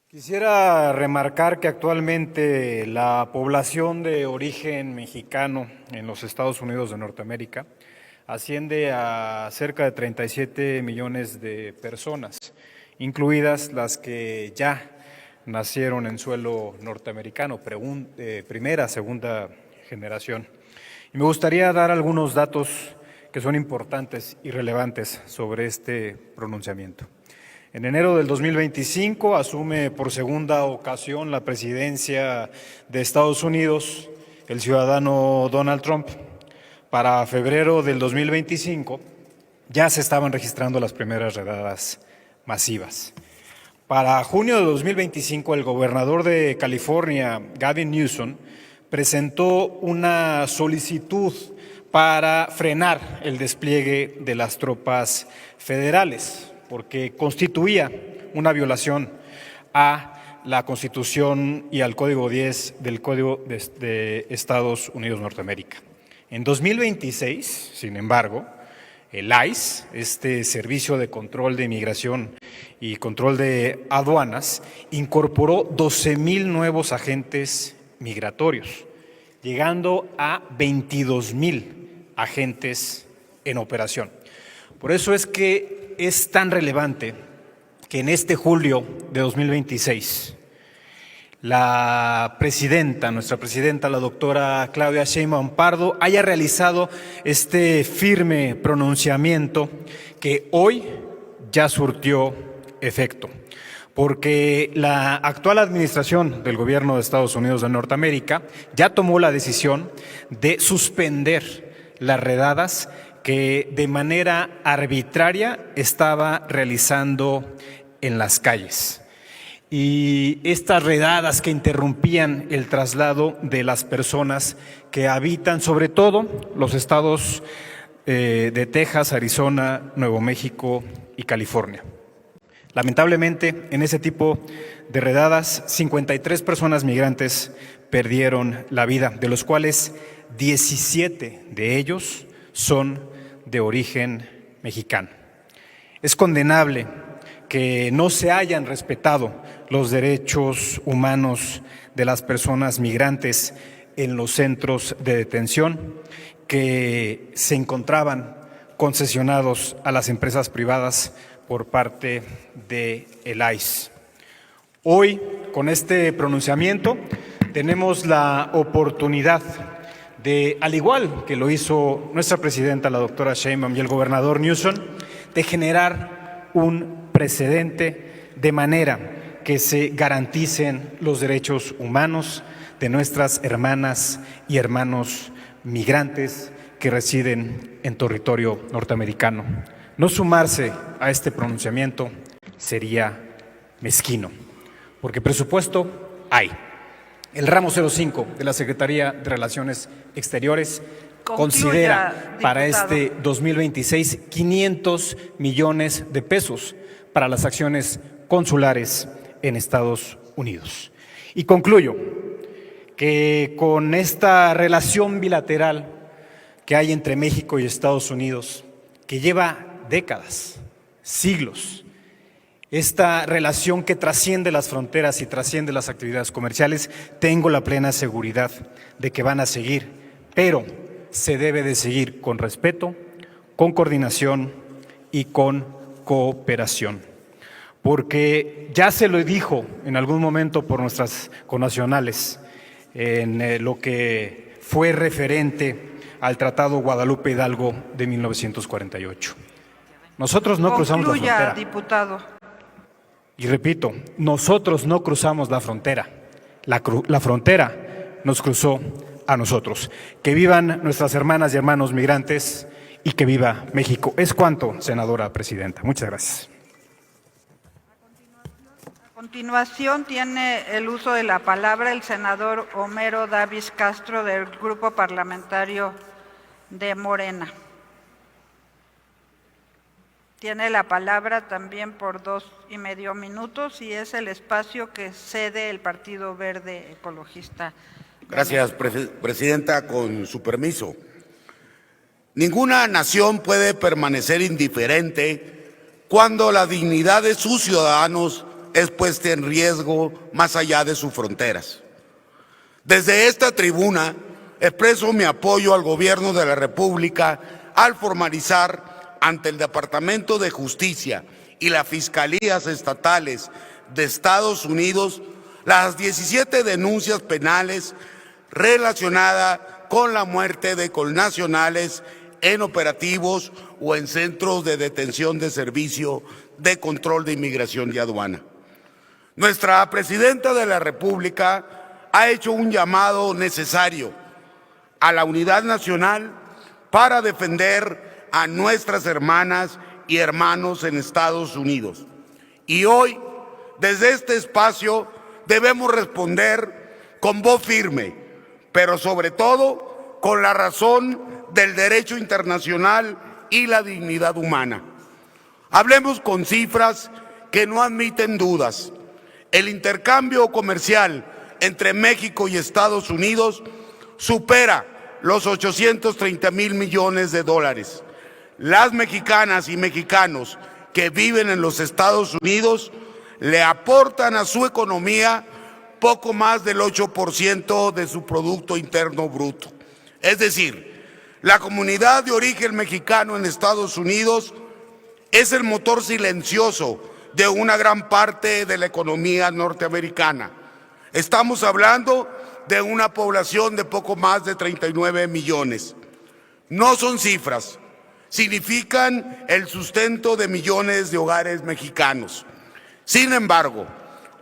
Quisiera remarcar que actualmente la población de origen mexicano en los Estados Unidos de Norteamérica asciende a cerca de 37 millones de personas, incluidas las que ya nacieron en suelo norteamericano, primera, segunda generación. Y me gustaría dar algunos datos que son importantes y relevantes sobre este pronunciamiento. En enero del 2025 asume por segunda ocasión la presidencia de Estados Unidos el ciudadano Donald Trump. Para febrero del 2025 ya se estaban registrando las primeras redadas masivas. Para junio de 2025 el gobernador de California, Gavin Newsom, presentó una solicitud para frenar el despliegue de las tropas federales, porque constituía una violación a la Constitución y al Código 10 del Código de Estados Unidos Norteamérica. En 2026, sin embargo, el ICE, este Servicio de Control de Inmigración y Control de Aduanas, incorporó 12,000 nuevos agentes migratorios, llegando a 22,000 agentes en operación. Por eso es que es tan relevante que en este julio de 2026, la presidenta, nuestra presidenta, la doctora Claudia Sheinbaum Pardo, haya realizado este firme pronunciamiento que hoy ya surtió efecto, porque la actual administración del gobierno de Estados Unidos de Norteamérica ya tomó la decisión de suspender las redadas que de manera arbitraria estaba realizando en las calles. Y estas redadas que interrumpían el traslado de las personas que habitan, sobre todo los estados de Texas, Arizona, Nuevo México y California. Lamentablemente, en ese tipo de redadas, 53 personas migrantes perdieron la vida, de los cuales 17 de ellos son de origen mexicano. Es condenable que no se hayan respetado los derechos humanos de las personas migrantes en los centros de detención que se encontraban concesionados a las empresas privadas por parte del ICE. Hoy, con este pronunciamiento, tenemos la oportunidad de, al igual que lo hizo nuestra presidenta, la doctora Sheinbaum, y el gobernador Newsom, de generar un precedente de manera que se garanticen los derechos humanos de nuestras hermanas y hermanos migrantes que residen en territorio norteamericano. No sumarse a este pronunciamiento sería mezquino, porque presupuesto hay. El ramo 05 de la Secretaría de Relaciones Exteriores considera para este 2026 500 millones de pesos para las acciones consulares en Estados Unidos. Y concluyo que con esta relación bilateral que hay entre México y Estados Unidos, que lleva décadas, siglos, esta relación que trasciende las fronteras y trasciende las actividades comerciales, tengo la plena seguridad de que van a seguir, pero se debe de seguir con respeto, con coordinación y con cooperación. Porque ya se lo dijo en algún momento por nuestras connacionales en lo que fue referente al Tratado Guadalupe Hidalgo de 1948. Nosotros no cruzamos la frontera. Diputado. Y repito, nosotros no cruzamos la frontera. La frontera nos cruzó a nosotros. Que vivan nuestras hermanas y hermanos migrantes y que viva México. Es cuanto, senadora presidenta. Muchas gracias. A continuación tiene el uso de la palabra el senador Homero Davis Castro del Grupo Parlamentario de Morena. Tiene la palabra también por 2,5 minutos y es el espacio que cede el Partido Verde Ecologista. Gracias, Presidenta. Con su permiso. Ninguna nación puede permanecer indiferente cuando la dignidad de sus ciudadanos es puesta en riesgo más allá de sus fronteras. Desde esta tribuna expreso mi apoyo al Gobierno de la República al formalizar ante el Departamento de Justicia y las Fiscalías Estatales de Estados Unidos las 17 denuncias penales relacionadas con la muerte de connacionales en operativos o en centros de detención de servicio de control de inmigración y aduana. Nuestra Presidenta de la República ha hecho un llamado necesario a la unidad nacional para defender a nuestras hermanas y hermanos en Estados Unidos. Y hoy, desde este espacio, debemos responder con voz firme, pero sobre todo con la razón del derecho internacional y la dignidad humana. Hablemos con cifras que no admiten dudas. El intercambio comercial entre México y Estados Unidos supera los 830,000 millones de dólares. Las mexicanas y mexicanos que viven en los Estados Unidos le aportan a su economía poco más del 8% de su Producto Interno Bruto. Es decir, la comunidad de origen mexicano en Estados Unidos es el motor silencioso de una gran parte de la economía norteamericana. Estamos hablando de una población de poco más de 39 millones. No son cifras. Significan el sustento de millones de hogares mexicanos. Sin embargo,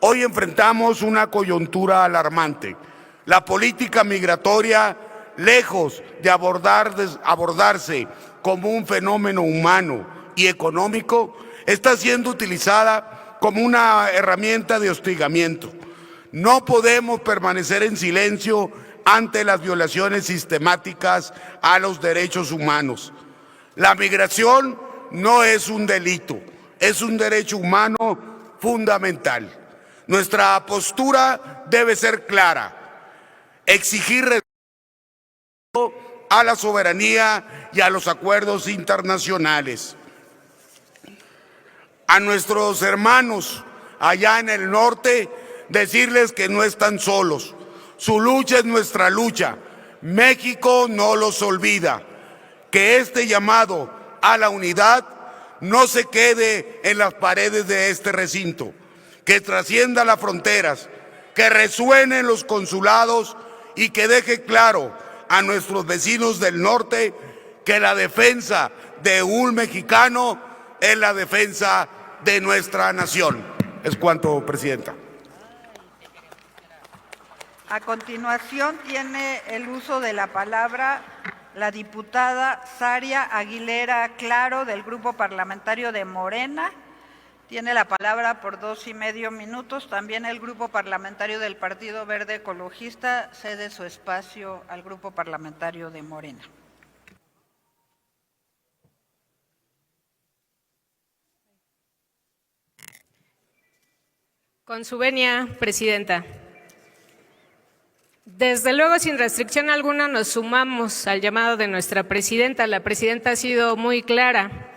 hoy enfrentamos una coyuntura alarmante. La política migratoria, lejos de abordarse como un fenómeno humano y económico, está siendo utilizada como una herramienta de hostigamiento. No podemos permanecer en silencio ante las violaciones sistemáticas a los derechos humanos. La migración no es un delito, es un derecho humano fundamental. Nuestra postura debe ser clara: exigir respeto a la soberanía y a los acuerdos internacionales. A nuestros hermanos allá en el norte, decirles que no están solos. Su lucha es nuestra lucha. México no los olvida. Que este llamado a la unidad no se quede en las paredes de este recinto, que trascienda las fronteras, que resuene en los consulados y que deje claro a nuestros vecinos del norte que la defensa de un mexicano es la defensa de nuestra nación. Es cuanto, Presidenta. A continuación tiene el uso de la palabra la diputada Saria Aguilera Claro, del Grupo Parlamentario de Morena. Tiene la palabra por 2,5 minutos. También el Grupo Parlamentario del Partido Verde Ecologista cede su espacio al Grupo Parlamentario de Morena. Con su venia, Presidenta. Desde luego, sin restricción alguna, nos sumamos al llamado de nuestra Presidenta. La Presidenta ha sido muy clara.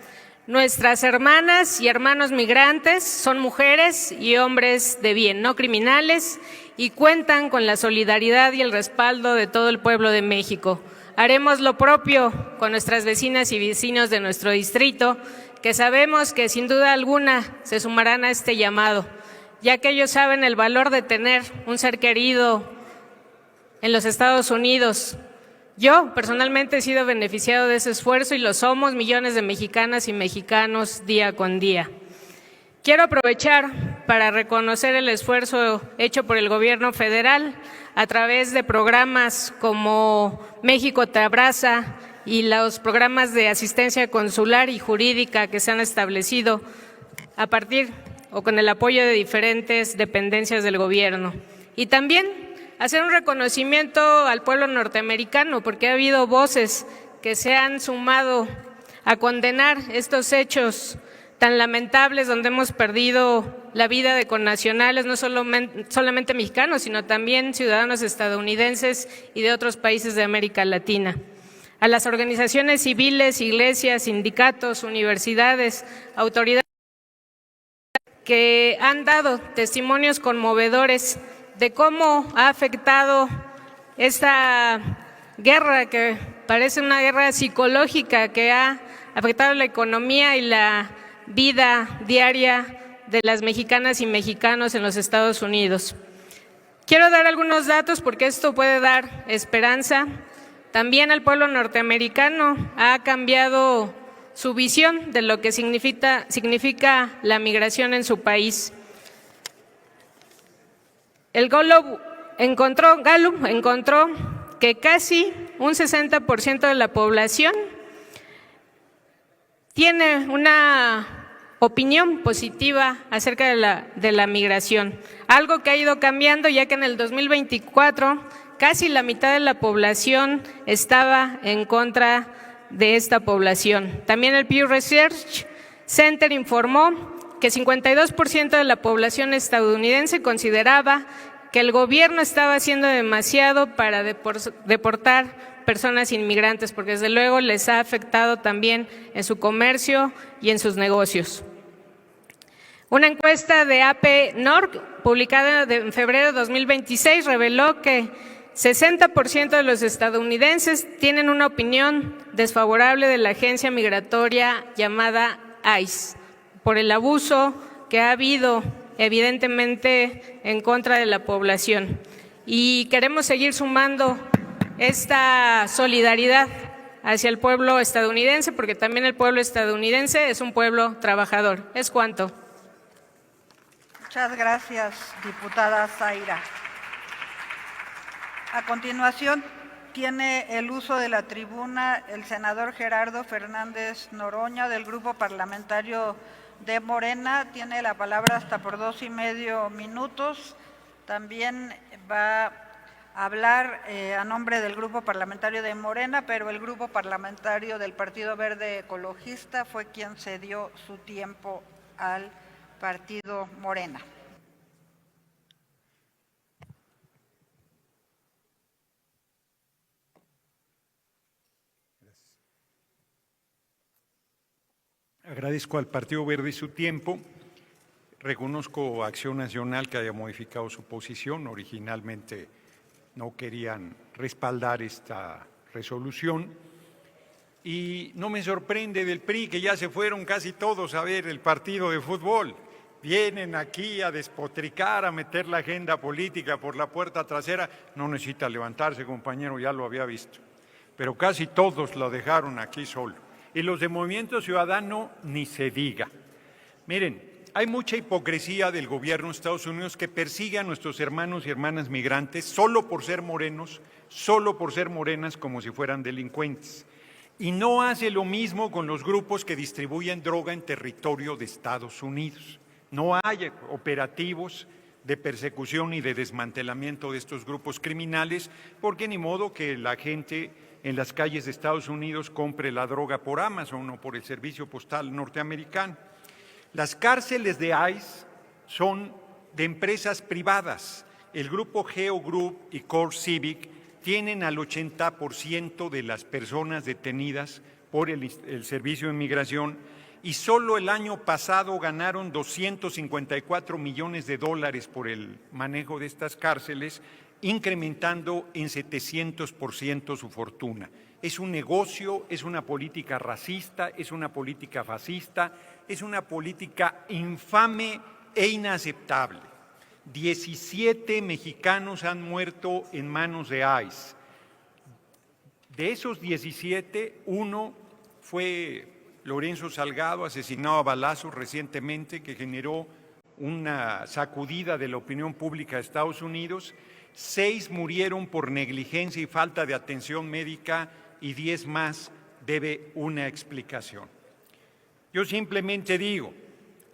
Nuestras hermanas y hermanos migrantes son mujeres y hombres de bien, no criminales, y cuentan con la solidaridad y el respaldo de todo el pueblo de México. Haremos lo propio con nuestras vecinas y vecinos de nuestro distrito, que sabemos que sin duda alguna se sumarán a este llamado, ya que ellos saben el valor de tener un ser querido en los Estados Unidos. Yo personalmente he sido beneficiado de ese esfuerzo y lo somos millones de mexicanas y mexicanos día con día. Quiero aprovechar para reconocer el esfuerzo hecho por el gobierno federal a través de programas como México te abraza y los programas de asistencia consular y jurídica que se han establecido a partir o con el apoyo de diferentes dependencias del gobierno. Y también hacer un reconocimiento al pueblo norteamericano, porque ha habido voces que se han sumado a condenar estos hechos tan lamentables donde hemos perdido la vida de connacionales, no solamente mexicanos, sino también ciudadanos estadounidenses y de otros países de América Latina. A las organizaciones civiles, iglesias, sindicatos, universidades, autoridades que han dado testimonios conmovedores de cómo ha afectado esta guerra, que parece una guerra psicológica, que ha afectado la economía y la vida diaria de las mexicanas y mexicanos en los Estados Unidos. Quiero dar algunos datos porque esto puede dar esperanza. También el pueblo norteamericano ha cambiado su visión de lo que significa la migración en su país. El Gallup encontró que casi un 60% de la población tiene una opinión positiva acerca de la migración, algo que ha ido cambiando, ya que en el 2024 casi la mitad de la población estaba en contra de esta población. También el Pew Research Center informó que 52% de la población estadounidense consideraba que el gobierno estaba haciendo demasiado para deportar personas inmigrantes, porque desde luego les ha afectado también en su comercio y en sus negocios. Una encuesta de AP Nord, publicada en febrero de 2026, reveló que 60% de los estadounidenses tienen una opinión desfavorable de la agencia migratoria llamada ICE, por el abuso que ha habido evidentemente en contra de la población. Y queremos seguir sumando esta solidaridad hacia el pueblo estadounidense, porque también el pueblo estadounidense es un pueblo trabajador. ¿Es cuanto? Muchas gracias, diputada Zaira. A continuación, tiene el uso de la tribuna el senador Gerardo Fernández Noroña, del Grupo Parlamentario de Morena. Tiene la palabra hasta por 2,5 minutos. También va hablar a nombre del Grupo Parlamentario de Morena, pero el Grupo Parlamentario del Partido Verde Ecologista fue quien cedió su tiempo al Partido Morena. Agradezco al Partido Verde su tiempo. Reconozco a Acción Nacional que haya modificado su posición. Originalmente no querían respaldar esta resolución. Y no me sorprende del PRI que ya se fueron casi todos a ver el partido de fútbol. Vienen aquí a despotricar, a meter la agenda política por la puerta trasera. No necesita levantarse, compañero, ya lo había visto. Pero casi todos lo dejaron aquí solo. Y los de Movimiento Ciudadano ni se diga. Miren, hay mucha hipocresía del gobierno de Estados Unidos que persigue a nuestros hermanos y hermanas migrantes solo por ser morenos, solo por ser morenas como si fueran delincuentes. Y no hace lo mismo con los grupos que distribuyen droga en territorio de Estados Unidos. No hay operativos de persecución y de desmantelamiento de estos grupos criminales, porque ni modo que la gente en las calles de Estados Unidos compre la droga por Amazon o por el servicio postal norteamericano. Las cárceles de ICE son de empresas privadas. El grupo Geo Group y Core Civic tienen al 80% de las personas detenidas por el Servicio de Inmigración y solo el año pasado ganaron $254 millones por el manejo de estas cárceles, incrementando en 700% su fortuna. Es un negocio, es una política racista, es una política fascista, es una política infame e inaceptable. 17 mexicanos han muerto en manos de ICE. De esos 17, uno fue Lorenzo Salgado, asesinado a balazos recientemente, que generó una sacudida de la opinión pública de Estados Unidos. 6 murieron por negligencia y falta de atención médica y 10 más debe una explicación. Yo simplemente digo,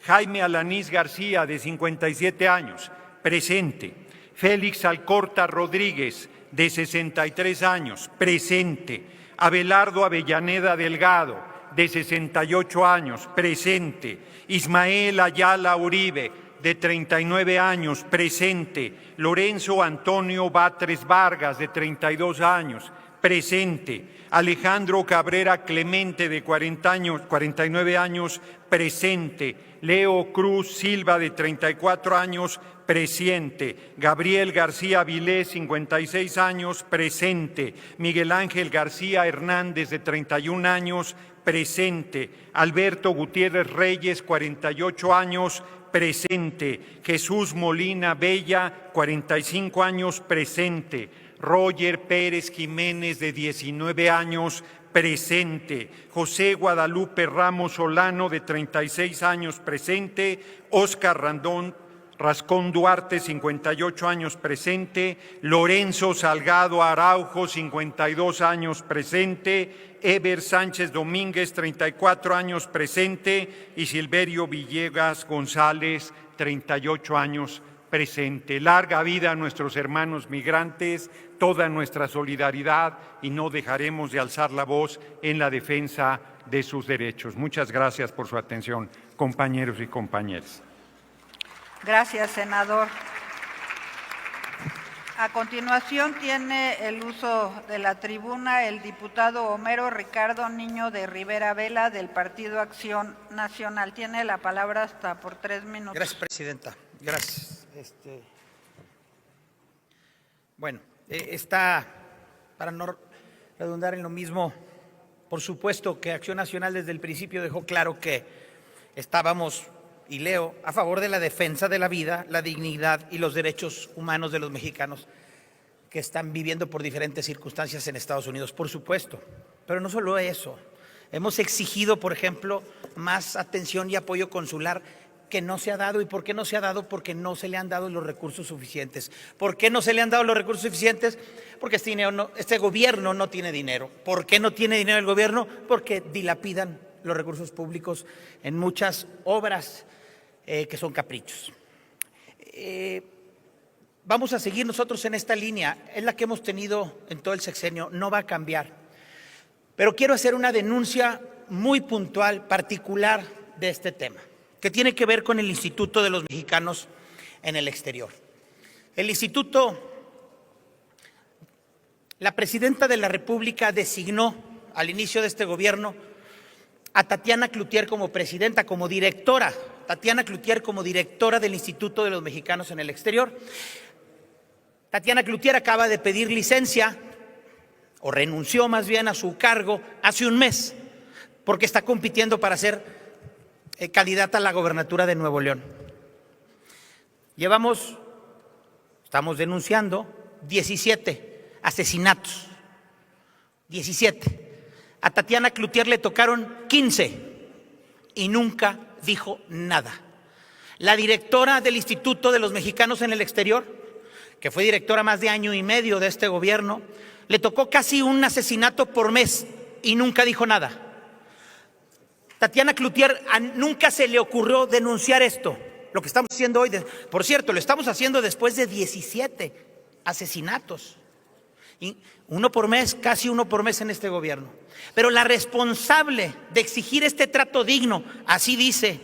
Jaime Alanís García, de 57 años, presente. Félix Alcorta Rodríguez, de 63 años, presente. Abelardo Avellaneda Delgado, de 68 años, presente. Ismael Ayala Uribe, de 39 años, presente. Lorenzo Antonio Batres Vargas, de 32 años, presente. Alejandro Cabrera Clemente, de 49 años, presente. Leo Cruz Silva, de 34 años, presente. Gabriel García Vilés, 56 años, presente. Miguel Ángel García Hernández, de 31 años, presente. Alberto Gutiérrez Reyes, 48 años, presente. Jesús Molina Bella, 45 años, presente. Roger Pérez Jiménez, de 19 años, presente. José Guadalupe Ramos Solano, de 36 años, presente. Óscar Rascón Duarte, 58 años, presente. Lorenzo Salgado Araujo, 52 años, presente. Eber Sánchez Domínguez, 34 años, presente. Y Silverio Villegas González, 38 años, presente. Larga vida a nuestros hermanos migrantes, toda nuestra solidaridad, y no dejaremos de alzar la voz en la defensa de sus derechos. Muchas gracias por su atención, compañeros y compañeras. Gracias, senador. A continuación tiene el uso de la tribuna el diputado Homero Ricardo Niño de Rivera Vela, del Partido Acción Nacional. Tiene la palabra hasta por 3 minutos. Gracias, presidenta. Gracias. Bueno, está, para no redundar en lo mismo, por supuesto que Acción Nacional desde el principio dejó claro que estábamos, y leo, a favor de la defensa de la vida, la dignidad y los derechos humanos de los mexicanos que están viviendo por diferentes circunstancias en Estados Unidos, por supuesto. Pero no solo eso, hemos exigido, por ejemplo, más atención y apoyo consular que no se ha dado. ¿Y por qué no se ha dado? Porque no se le han dado los recursos suficientes. ¿Por qué no se le han dado los recursos suficientes? Porque este gobierno no tiene dinero. ¿Por qué no tiene dinero el gobierno? Porque dilapidan los recursos públicos en muchas obras que son caprichos. vamos a seguir nosotros en esta línea, es la que hemos tenido en todo el sexenio, no va a cambiar. Pero quiero hacer una denuncia muy puntual, particular de este tema, que tiene que ver con el Instituto de los Mexicanos en el Exterior. El Instituto, la Presidenta de la República designó al inicio de este gobierno a Tatiana Cloutier como presidenta, como directora, Tatiana Cloutier como directora del Instituto de los Mexicanos en el Exterior. Tatiana Cloutier acaba de pedir licencia, o renunció más bien a su cargo hace un mes, porque está compitiendo para ser candidata a la gobernatura de Nuevo León. Estamos denunciando 17 asesinatos, 17. A Tatiana Cloutier le tocaron 15 y nunca dijo nada. La directora del Instituto de los Mexicanos en el Exterior, que fue directora más de año y medio de este gobierno, le tocó casi un asesinato por mes y nunca dijo nada. Tatiana Cloutier nunca se le ocurrió denunciar esto, lo que estamos haciendo hoy. Por cierto, lo estamos haciendo después de 17 asesinatos. Y uno por mes, casi uno por mes en este gobierno. Pero la responsable de exigir este trato digno, así dice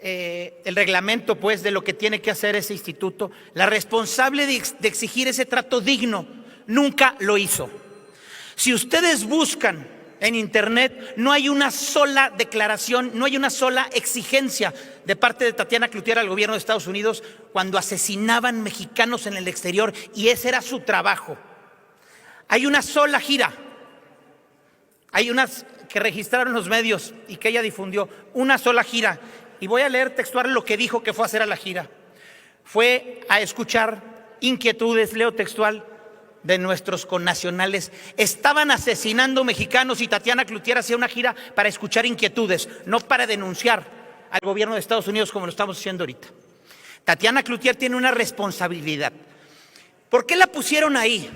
el reglamento, pues, de lo que tiene que hacer ese instituto, la responsable de exigir ese trato digno nunca lo hizo. Si ustedes buscan en internet, no hay una sola declaración, no hay una sola exigencia de parte de Tatiana Cloutier al gobierno de Estados Unidos cuando asesinaban mexicanos en el exterior, y ese era su trabajo. Hay una sola gira, hay unas que registraron los medios y que ella difundió, una sola gira, y voy a leer textual lo que dijo que fue a hacer a la gira. Fue a escuchar inquietudes, leo textual, de nuestros connacionales. Estaban asesinando mexicanos y Tatiana Cloutier hacía una gira para escuchar inquietudes, no para denunciar al gobierno de Estados Unidos como lo estamos haciendo ahorita. Tatiana Cloutier tiene una responsabilidad. ¿Por qué la pusieron ahí?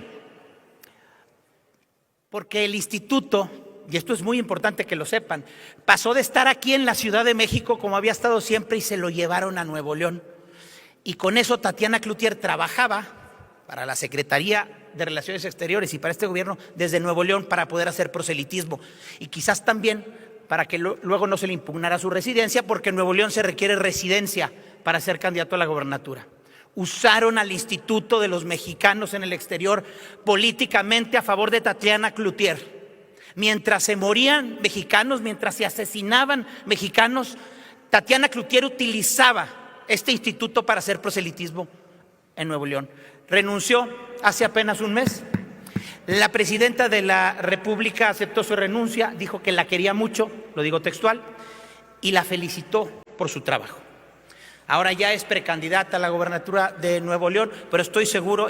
Porque el instituto, y esto es muy importante que lo sepan, pasó de estar aquí en la Ciudad de México como había estado siempre y se lo llevaron a Nuevo León. Y con eso Tatiana Cloutier trabajaba para la Secretaría de Relaciones Exteriores y para este gobierno desde Nuevo León para poder hacer proselitismo. Y quizás también para que luego no se le impugnara su residencia, porque en Nuevo León se requiere residencia para ser candidato a la gobernatura. Usaron al Instituto de los Mexicanos en el Exterior políticamente a favor de Tatiana Cloutier. Mientras se morían mexicanos, mientras se asesinaban mexicanos, Tatiana Cloutier utilizaba este instituto para hacer proselitismo en Nuevo León. Renunció hace apenas un mes. La presidenta de la República aceptó su renuncia, dijo que la quería mucho, lo digo textual, y la felicitó por su trabajo. Ahora ya es precandidata a la gobernatura de Nuevo León, pero estoy seguro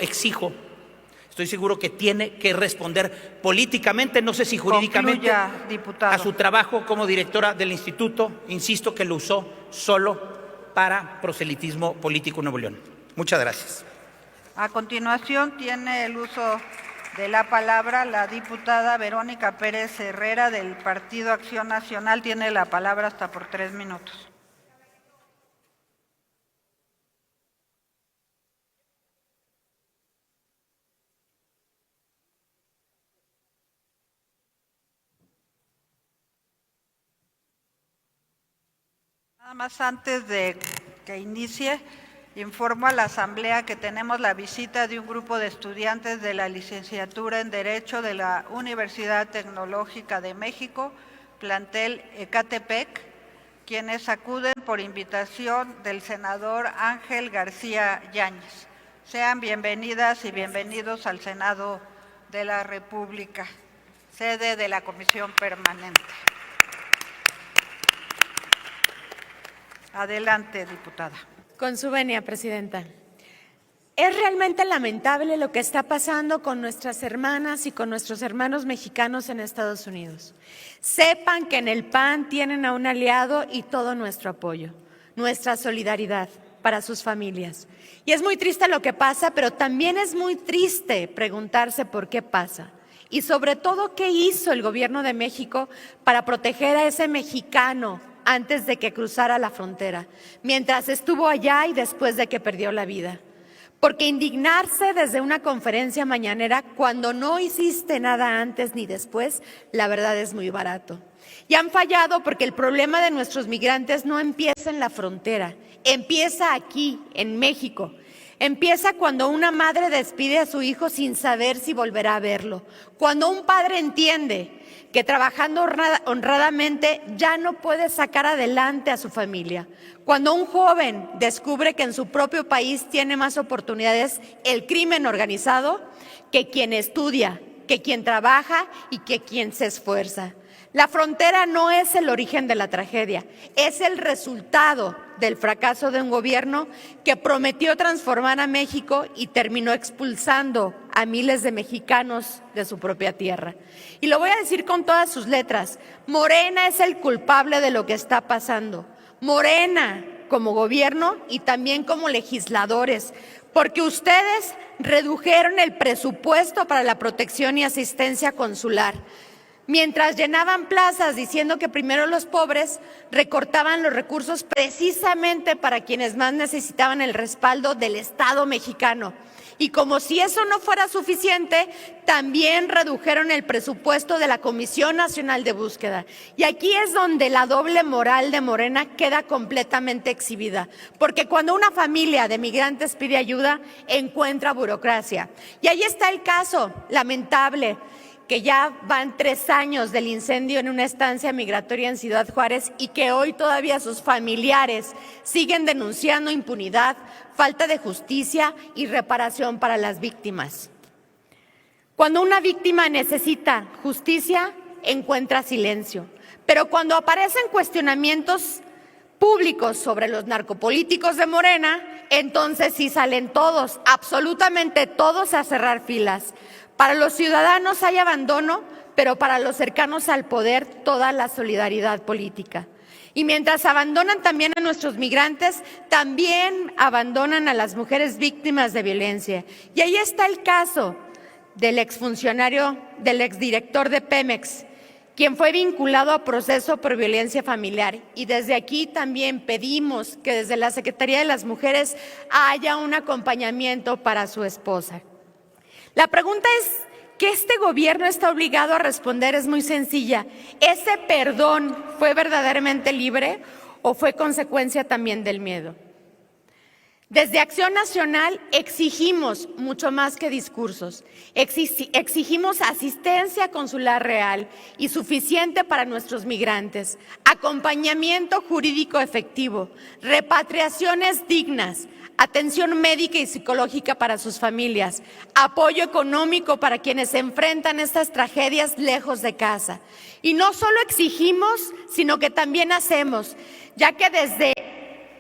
que tiene que responder políticamente, no sé si jurídicamente, a su trabajo como directora del instituto. Insisto que lo usó solo para proselitismo político en Nuevo León. Muchas gracias. A continuación tiene el uso de la palabra la diputada Verónica Pérez Herrera del Partido Acción Nacional. Tiene la palabra hasta por 3 minutos. Nada más antes de que inicie, informo a la Asamblea que tenemos la visita de un grupo de estudiantes de la licenciatura en Derecho de la Universidad Tecnológica de México, plantel Ecatepec, quienes acuden por invitación del senador Ángel García Yáñez. Sean bienvenidas y bienvenidos al Senado de la República, sede de la Comisión Permanente. Adelante, diputada. Con su venia, presidenta. Es realmente lamentable lo que está pasando con nuestras hermanas y con nuestros hermanos mexicanos en Estados Unidos. Sepan que en el PAN tienen a un aliado y todo nuestro apoyo, nuestra solidaridad para sus familias. Y es muy triste lo que pasa, pero también es muy triste preguntarse por qué pasa. Y sobre todo, ¿qué hizo el gobierno de México para proteger a ese mexicano antes de que cruzara la frontera, mientras estuvo allá y después de que perdió la vida. Porque indignarse desde una conferencia mañanera cuando no hiciste nada antes ni después, la verdad es muy barato. Y han fallado porque el problema de nuestros migrantes no empieza en la frontera, empieza aquí, en México. Empieza cuando una madre despide a su hijo sin saber si volverá a verlo. Cuando un padre entiende que trabajando honradamente ya no puede sacar adelante a su familia. Cuando un joven descubre que en su propio país tiene más oportunidades el crimen organizado que quien estudia, que quien trabaja y que quien se esfuerza. La frontera no es el origen de la tragedia, es el resultado del fracaso de un gobierno que prometió transformar a México y terminó expulsando a miles de mexicanos de su propia tierra. Y lo voy a decir con todas sus letras, Morena es el culpable de lo que está pasando. Morena como gobierno y también como legisladores, porque ustedes redujeron el presupuesto para la protección y asistencia consular. Mientras llenaban plazas diciendo que primero los pobres, recortaban los recursos precisamente para quienes más necesitaban el respaldo del Estado mexicano. Y como si eso no fuera suficiente, también redujeron el presupuesto de la Comisión Nacional de Búsqueda. Y aquí es donde la doble moral de Morena queda completamente exhibida. Porque cuando una familia de migrantes pide ayuda, encuentra burocracia. Y ahí está el caso lamentable, que ya van 3 años del incendio en una estancia migratoria en Ciudad Juárez y que hoy todavía sus familiares siguen denunciando impunidad, falta de justicia y reparación para las víctimas. Cuando una víctima necesita justicia, encuentra silencio. Pero cuando aparecen cuestionamientos públicos sobre los narcopolíticos de Morena, entonces sí salen todos, absolutamente todos, a cerrar filas. Para los ciudadanos hay abandono, pero para los cercanos al poder toda la solidaridad política. Y mientras abandonan también a nuestros migrantes, también abandonan a las mujeres víctimas de violencia. Y ahí está el caso del exfuncionario, del exdirector de Pemex, quien fue vinculado a proceso por violencia familiar. Y desde aquí también pedimos que desde la Secretaría de las Mujeres haya un acompañamiento para su esposa. La pregunta es que este gobierno está obligado a responder es muy sencilla. ¿Ese perdón fue verdaderamente libre o fue consecuencia también del miedo? Desde Acción Nacional exigimos mucho más que discursos. Exigimos asistencia consular real y suficiente para nuestros migrantes, acompañamiento jurídico efectivo, repatriaciones dignas, atención médica y psicológica para sus familias, apoyo económico para quienes se enfrentan estas tragedias lejos de casa. Y no solo exigimos, sino que también hacemos, ya que desde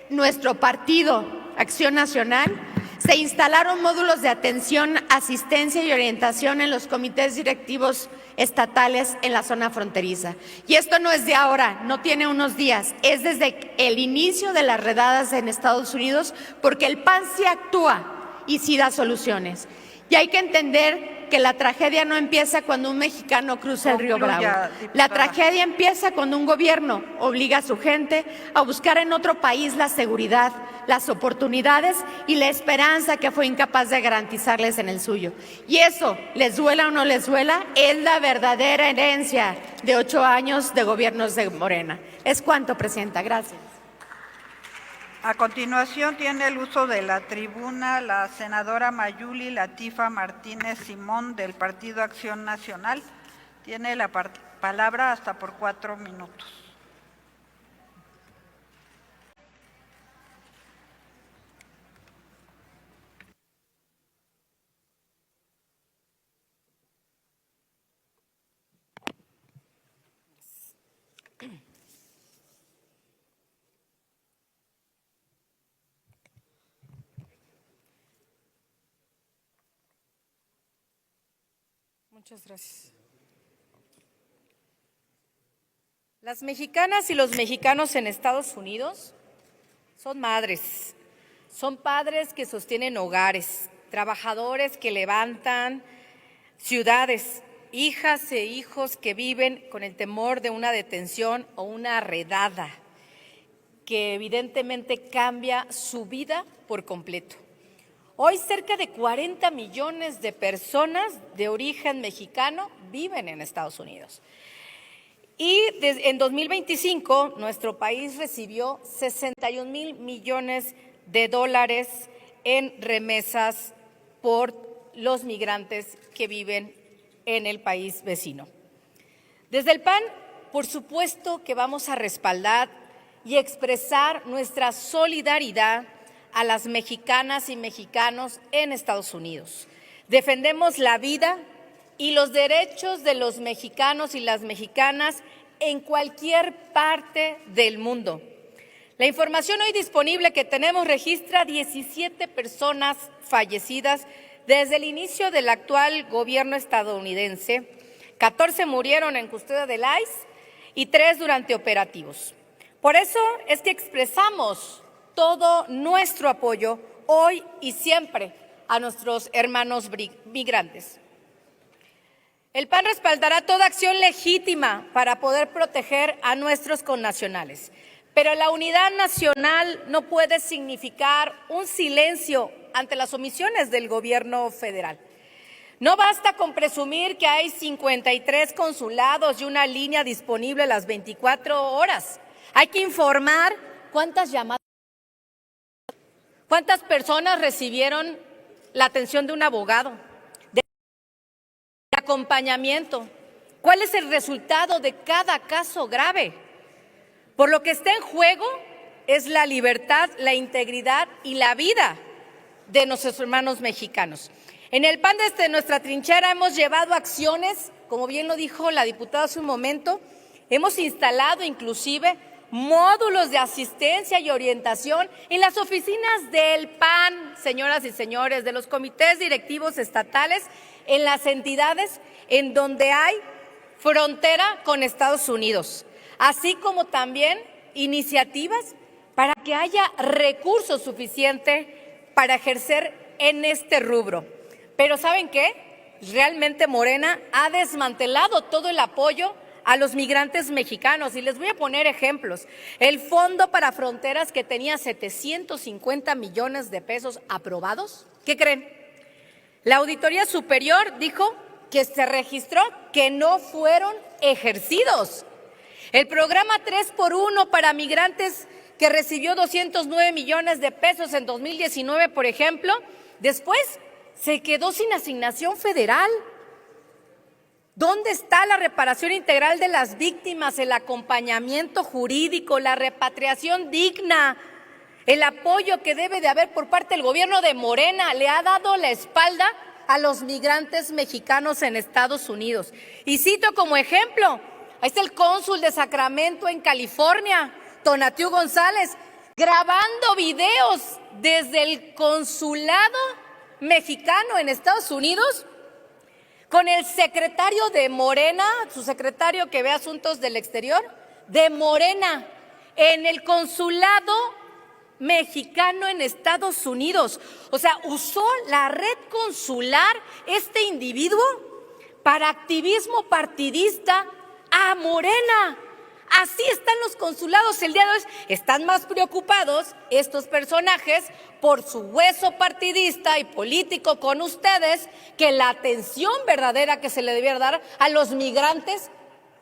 nuestro partido, Acción Nacional, se instalaron módulos de atención, asistencia y orientación en los comités directivos estatales en la zona fronteriza. Y esto no es de ahora, no tiene unos días, es desde el inicio de las redadas en Estados Unidos, porque el PAN sí actúa y sí da soluciones. Y hay que entender que la tragedia no empieza cuando un mexicano cruza el río Bravo. La tragedia empieza cuando un gobierno obliga a su gente a buscar en otro país la seguridad, las oportunidades y la esperanza que fue incapaz de garantizarles en el suyo. Y eso, les duela o no les duela, es la verdadera herencia de 8 años de gobiernos de Morena. Es cuanto, Presidenta. Gracias. A continuación tiene el uso de la tribuna la senadora Mayuli Latifa Martínez Simón del Partido Acción Nacional. Tiene la palabra hasta por 4 minutos. Muchas gracias. Las mexicanas y los mexicanos en Estados Unidos son madres, son padres que sostienen hogares, trabajadores que levantan ciudades, hijas e hijos que viven con el temor de una detención o una redada. que evidentemente cambia su vida por completo. Hoy cerca de 40 millones de personas de origen mexicano viven en Estados Unidos. Y en 2025 nuestro país recibió 61,000 millones de dólares en remesas por los migrantes que viven en el país vecino. Desde el PAN, por supuesto que vamos a respaldar y expresar nuestra solidaridad a las mexicanas y mexicanos en Estados Unidos. Defendemos la vida y los derechos de los mexicanos y las mexicanas en cualquier parte del mundo. La información hoy disponible que tenemos registra 17 personas fallecidas desde el inicio del actual gobierno estadounidense. 14 murieron en custodia del ICE y 3 durante operativos. Por eso es que expresamos todo nuestro apoyo hoy y siempre a nuestros hermanos migrantes. El PAN respaldará toda acción legítima para poder proteger a nuestros connacionales, pero la unidad nacional no puede significar un silencio ante las omisiones del gobierno federal. No basta con presumir que hay 53 consulados y una línea disponible las 24 horas. Hay que informar cuántas llamadas, cuántas personas recibieron la atención de un abogado, de acompañamiento, cuál es el resultado de cada caso grave. Por lo que está en juego es la libertad, la integridad y la vida de nuestros hermanos mexicanos. En el PAN desde nuestra trinchera hemos llevado acciones, como bien lo dijo la diputada hace un momento, hemos instalado inclusive módulos de asistencia y orientación en las oficinas del PAN, señoras y señores, de los comités directivos estatales, en las entidades en donde hay frontera con Estados Unidos, así como también iniciativas para que haya recursos suficientes para ejercer en este rubro. Pero ¿saben qué? Realmente Morena ha desmantelado todo el apoyo a los migrantes mexicanos. Y les voy a poner ejemplos. El Fondo para Fronteras, que tenía 750 millones de pesos aprobados, ¿qué creen? La Auditoría Superior dijo que se registró que no fueron ejercidos. El programa 3x1 para migrantes, que recibió 209 millones de pesos en 2019, por ejemplo, después se quedó sin asignación federal. ¿Dónde está la reparación integral de las víctimas, el acompañamiento jurídico, la repatriación digna, el apoyo que debe de haber por parte del gobierno de Morena? Le ha dado la espalda a los migrantes mexicanos en Estados Unidos. Y cito como ejemplo, ahí está el cónsul de Sacramento en California, Tonatiu González, grabando videos desde el consulado mexicano en Estados Unidos con el secretario de Morena, su secretario que ve asuntos del exterior, de Morena, en el consulado mexicano en Estados Unidos. O sea, usó la red consular este individuo para activismo partidista a Morena. Así están los consulados el día de hoy. Están más preocupados estos personajes por su hueso partidista y político con ustedes que la atención verdadera que se le debiera dar a los migrantes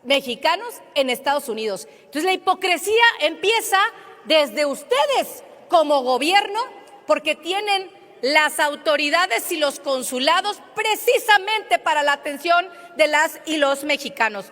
mexicanos en Estados Unidos. Entonces la hipocresía empieza desde ustedes como gobierno, porque tienen las autoridades y los consulados precisamente para la atención de las y los mexicanos.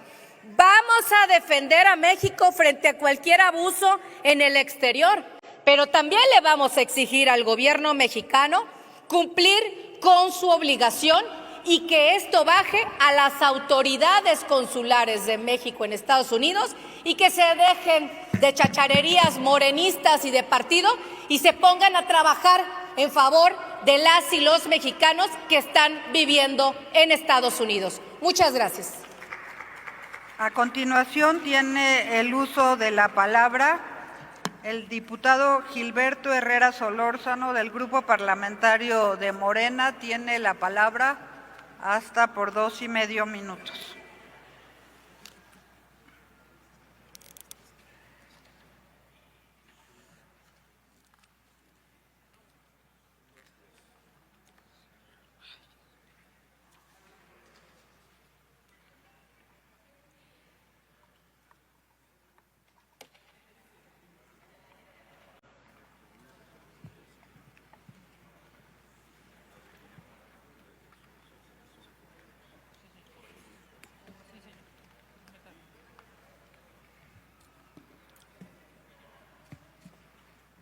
Vamos a defender a México frente a cualquier abuso en el exterior, pero también le vamos a exigir al gobierno mexicano cumplir con su obligación y que esto baje a las autoridades consulares de México en Estados Unidos y que se dejen de chacharerías morenistas y de partido y se pongan a trabajar en favor de las y los mexicanos que están viviendo en Estados Unidos. Muchas gracias. A continuación tiene el uso de la palabra el diputado Gilberto Herrera Solórzano del Grupo Parlamentario de Morena. Tiene la palabra hasta por 2.5 minutos.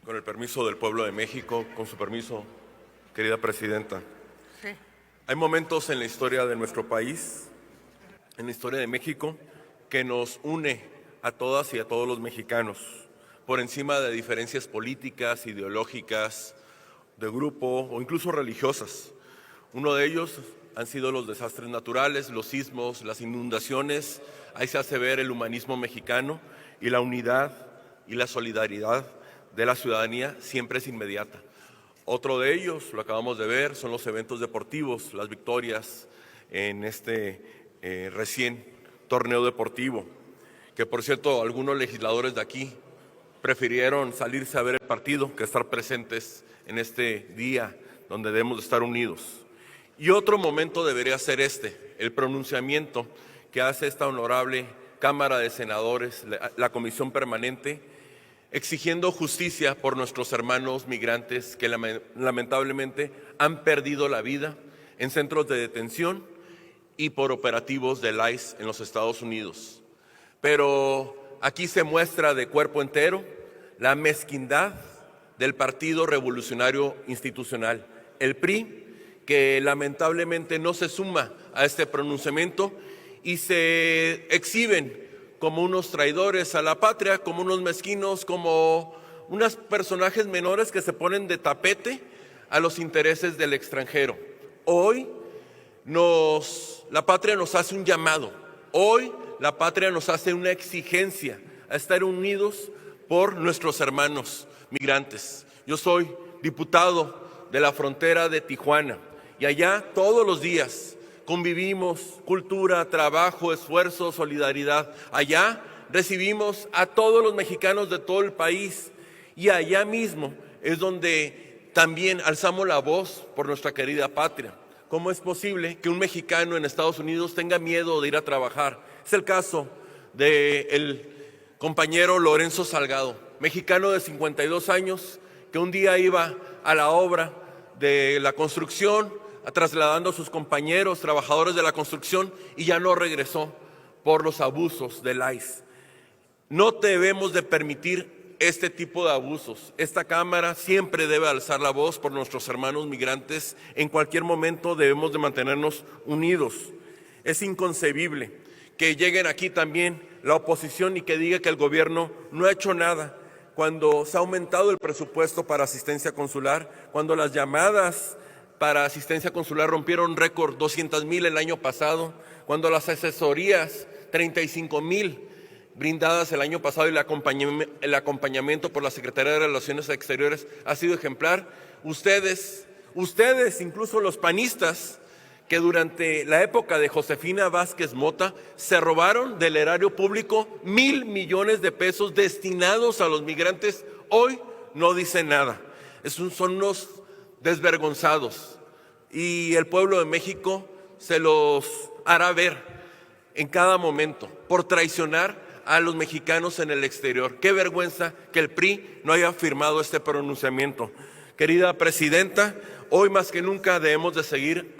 Con el permiso del pueblo de México, con su permiso, querida presidenta. Sí. Hay momentos en la historia de nuestro país, en la historia de México, que nos une a todas y a todos los mexicanos, por encima de diferencias políticas, ideológicas, de grupo o incluso religiosas. Uno de ellos han sido los desastres naturales, los sismos, las inundaciones. Ahí se hace ver el humanismo mexicano y la unidad y la solidaridad de la ciudadanía siempre es inmediata. Otro de ellos, lo acabamos de ver, son los eventos deportivos, las victorias en este recién torneo deportivo, que por cierto algunos legisladores de aquí prefirieron salirse a ver el partido que estar presentes en este día donde debemos de estar unidos. Y otro momento debería ser el pronunciamiento que hace esta honorable Cámara de Senadores, la Comisión Permanente, exigiendo justicia por nuestros hermanos migrantes que lamentablemente han perdido la vida en centros de detención y por operativos del ICE en los Estados Unidos. Pero aquí se muestra de cuerpo entero la mezquindad del Partido Revolucionario Institucional, el PRI, que lamentablemente no se suma a este pronunciamiento y se exhiben como unos traidores a la patria, como unos mezquinos, como unos personajes menores que se ponen de tapete a los intereses del extranjero. Hoy la patria nos hace un llamado, hoy la patria nos hace una exigencia a estar unidos por nuestros hermanos migrantes. Yo soy diputado de la frontera de Tijuana y allá todos los días convivimos cultura, trabajo, esfuerzo, solidaridad. Allá recibimos a todos los mexicanos de todo el país y allá mismo es donde también alzamos la voz por nuestra querida patria. ¿Cómo es posible que un mexicano en Estados Unidos tenga miedo de ir a trabajar? Es el caso del compañero Lorenzo Salgado, mexicano de 52 años, que un día iba a la obra de la construcción, trasladando a sus compañeros, trabajadores de la construcción, y ya no regresó por los abusos del ICE. No debemos de permitir este tipo de abusos. Esta Cámara siempre debe alzar la voz por nuestros hermanos migrantes. En cualquier momento debemos de mantenernos unidos. Es inconcebible que lleguen aquí también la oposición y que diga que el gobierno no ha hecho nada, cuando se ha aumentado el presupuesto para asistencia consular, cuando las llamadas para asistencia consular rompieron récord, 200,000 el año pasado, cuando las asesorías, 35,000 brindadas el año pasado y el acompañamiento por la Secretaría de Relaciones Exteriores ha sido ejemplar. Ustedes, incluso los panistas, que durante la época de Josefina Vázquez Mota se robaron del erario público 1,000 millones de pesos destinados a los migrantes, hoy no dicen nada. Son unos desvergonzados y el pueblo de México se los hará ver en cada momento por traicionar a los mexicanos en el exterior. Qué vergüenza que el PRI no haya firmado este pronunciamiento. Querida presidenta, hoy más que nunca debemos de seguir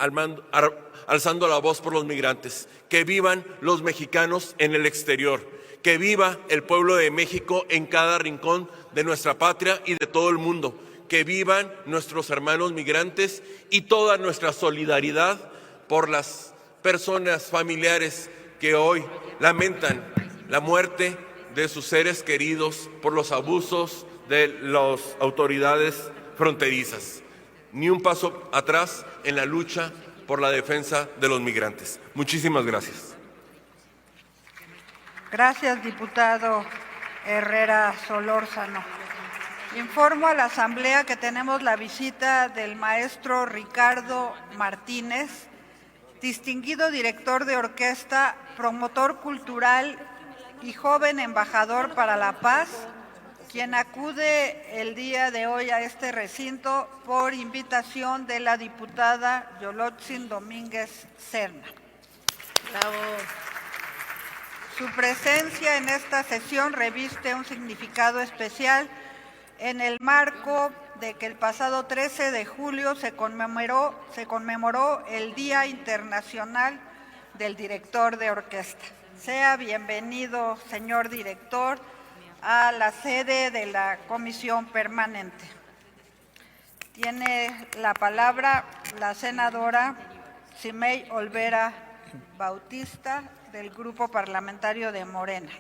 alzando la voz por los migrantes. Que vivan los mexicanos en el exterior, que viva el pueblo de México en cada rincón de nuestra patria y de todo el mundo. Que vivan nuestros hermanos migrantes y toda nuestra solidaridad por las personas familiares que hoy lamentan la muerte de sus seres queridos por los abusos de las autoridades fronterizas. Ni un paso atrás en la lucha por la defensa de los migrantes. Muchísimas gracias. Gracias, diputado Herrera Solórzano. Informo a la Asamblea que tenemos la visita del maestro Ricardo Martínez, distinguido director de orquesta, promotor cultural y joven embajador para la paz, quien acude el día de hoy a este recinto por invitación de la diputada Yolotzin Domínguez Serna. Bravo. Su presencia en esta sesión reviste un significado especial en el marco de que el pasado 13 de julio se conmemoró el Día Internacional del Director de Orquesta. Sea bienvenido, señor director, a la sede de la Comisión Permanente. Tiene la palabra la senadora Ximei Olvera Bautista, del Grupo Parlamentario de Morena.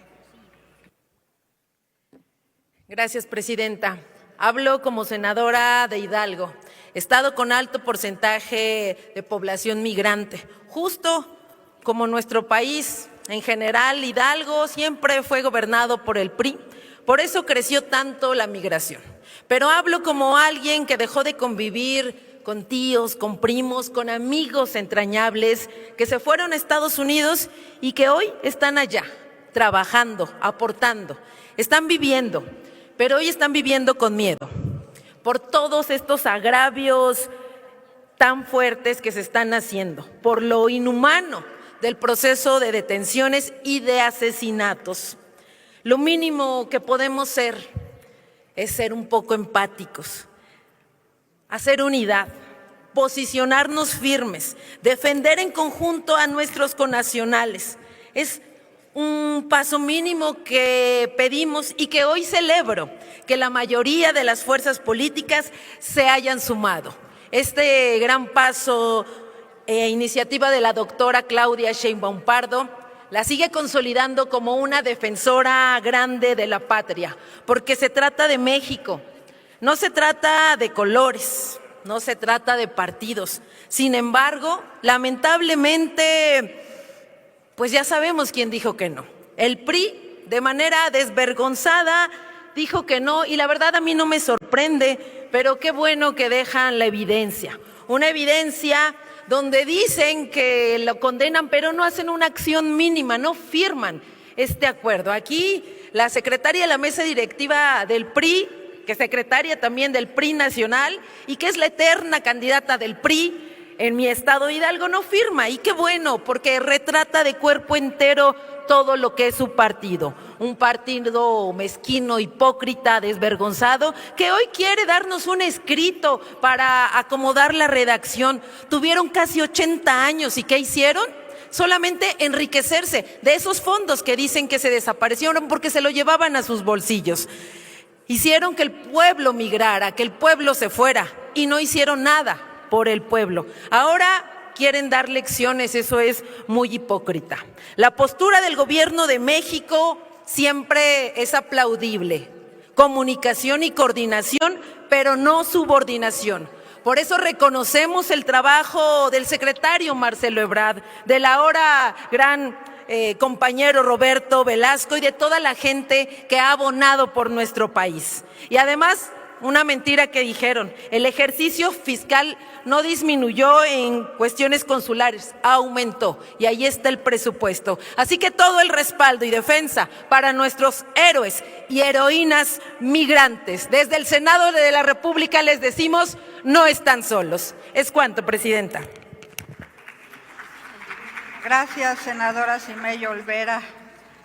Gracias, presidenta. Hablo como senadora de Hidalgo, estado con alto porcentaje de población migrante. Justo como nuestro país en general, Hidalgo siempre fue gobernado por el PRI, por eso creció tanto la migración. Pero hablo como alguien que dejó de convivir con tíos, con primos, con amigos entrañables que se fueron a Estados Unidos y que hoy están allá, trabajando, aportando, están viviendo, pero hoy están viviendo con miedo por todos estos agravios tan fuertes que se están haciendo, por lo inhumano del proceso de detenciones y de asesinatos. Lo mínimo que podemos ser es ser un poco empáticos, hacer unidad, posicionarnos firmes, defender en conjunto a nuestros connacionales. Es un paso mínimo que pedimos y que hoy celebro que la mayoría de las fuerzas políticas se hayan sumado. Este gran paso iniciativa de la doctora Claudia Sheinbaum Pardo la sigue consolidando como una defensora grande de la patria, porque se trata de México, no se trata de colores, no se trata de partidos. Sin embargo, lamentablemente, pues ya sabemos quién dijo que no. El PRI, de manera desvergonzada, dijo que no, y la verdad a mí no me sorprende, pero qué bueno que dejan la evidencia, una evidencia donde dicen que lo condenan, pero no hacen una acción mínima, no firman este acuerdo. Aquí la secretaria de la mesa directiva del PRI, que es secretaria también del PRI nacional y que es la eterna candidata del PRI en mi estado Hidalgo, no firma. Y qué bueno, porque retrata de cuerpo entero todo lo que es su partido. Un partido mezquino, hipócrita, desvergonzado, que hoy quiere darnos un escrito para acomodar la redacción. Tuvieron casi 80 años y ¿qué hicieron? Solamente enriquecerse de esos fondos que dicen que se desaparecieron porque se lo llevaban a sus bolsillos. Hicieron que el pueblo migrara, que el pueblo se fuera y no hicieron nada por el pueblo. Ahora quieren dar lecciones, eso es muy hipócrita. La postura del gobierno de México siempre es aplaudible. Comunicación y coordinación, pero no subordinación. Por eso reconocemos el trabajo del secretario Marcelo Ebrard, del ahora gran compañero Roberto Velasco y de toda la gente que ha abonado por nuestro país. Y además, una mentira que dijeron, el ejercicio fiscal no disminuyó en cuestiones consulares, aumentó y ahí está el presupuesto. Así que todo el respaldo y defensa para nuestros héroes y heroínas migrantes. Desde el Senado de la República les decimos, no están solos. Es cuanto, presidenta. Gracias, senadora Ximei Olvera.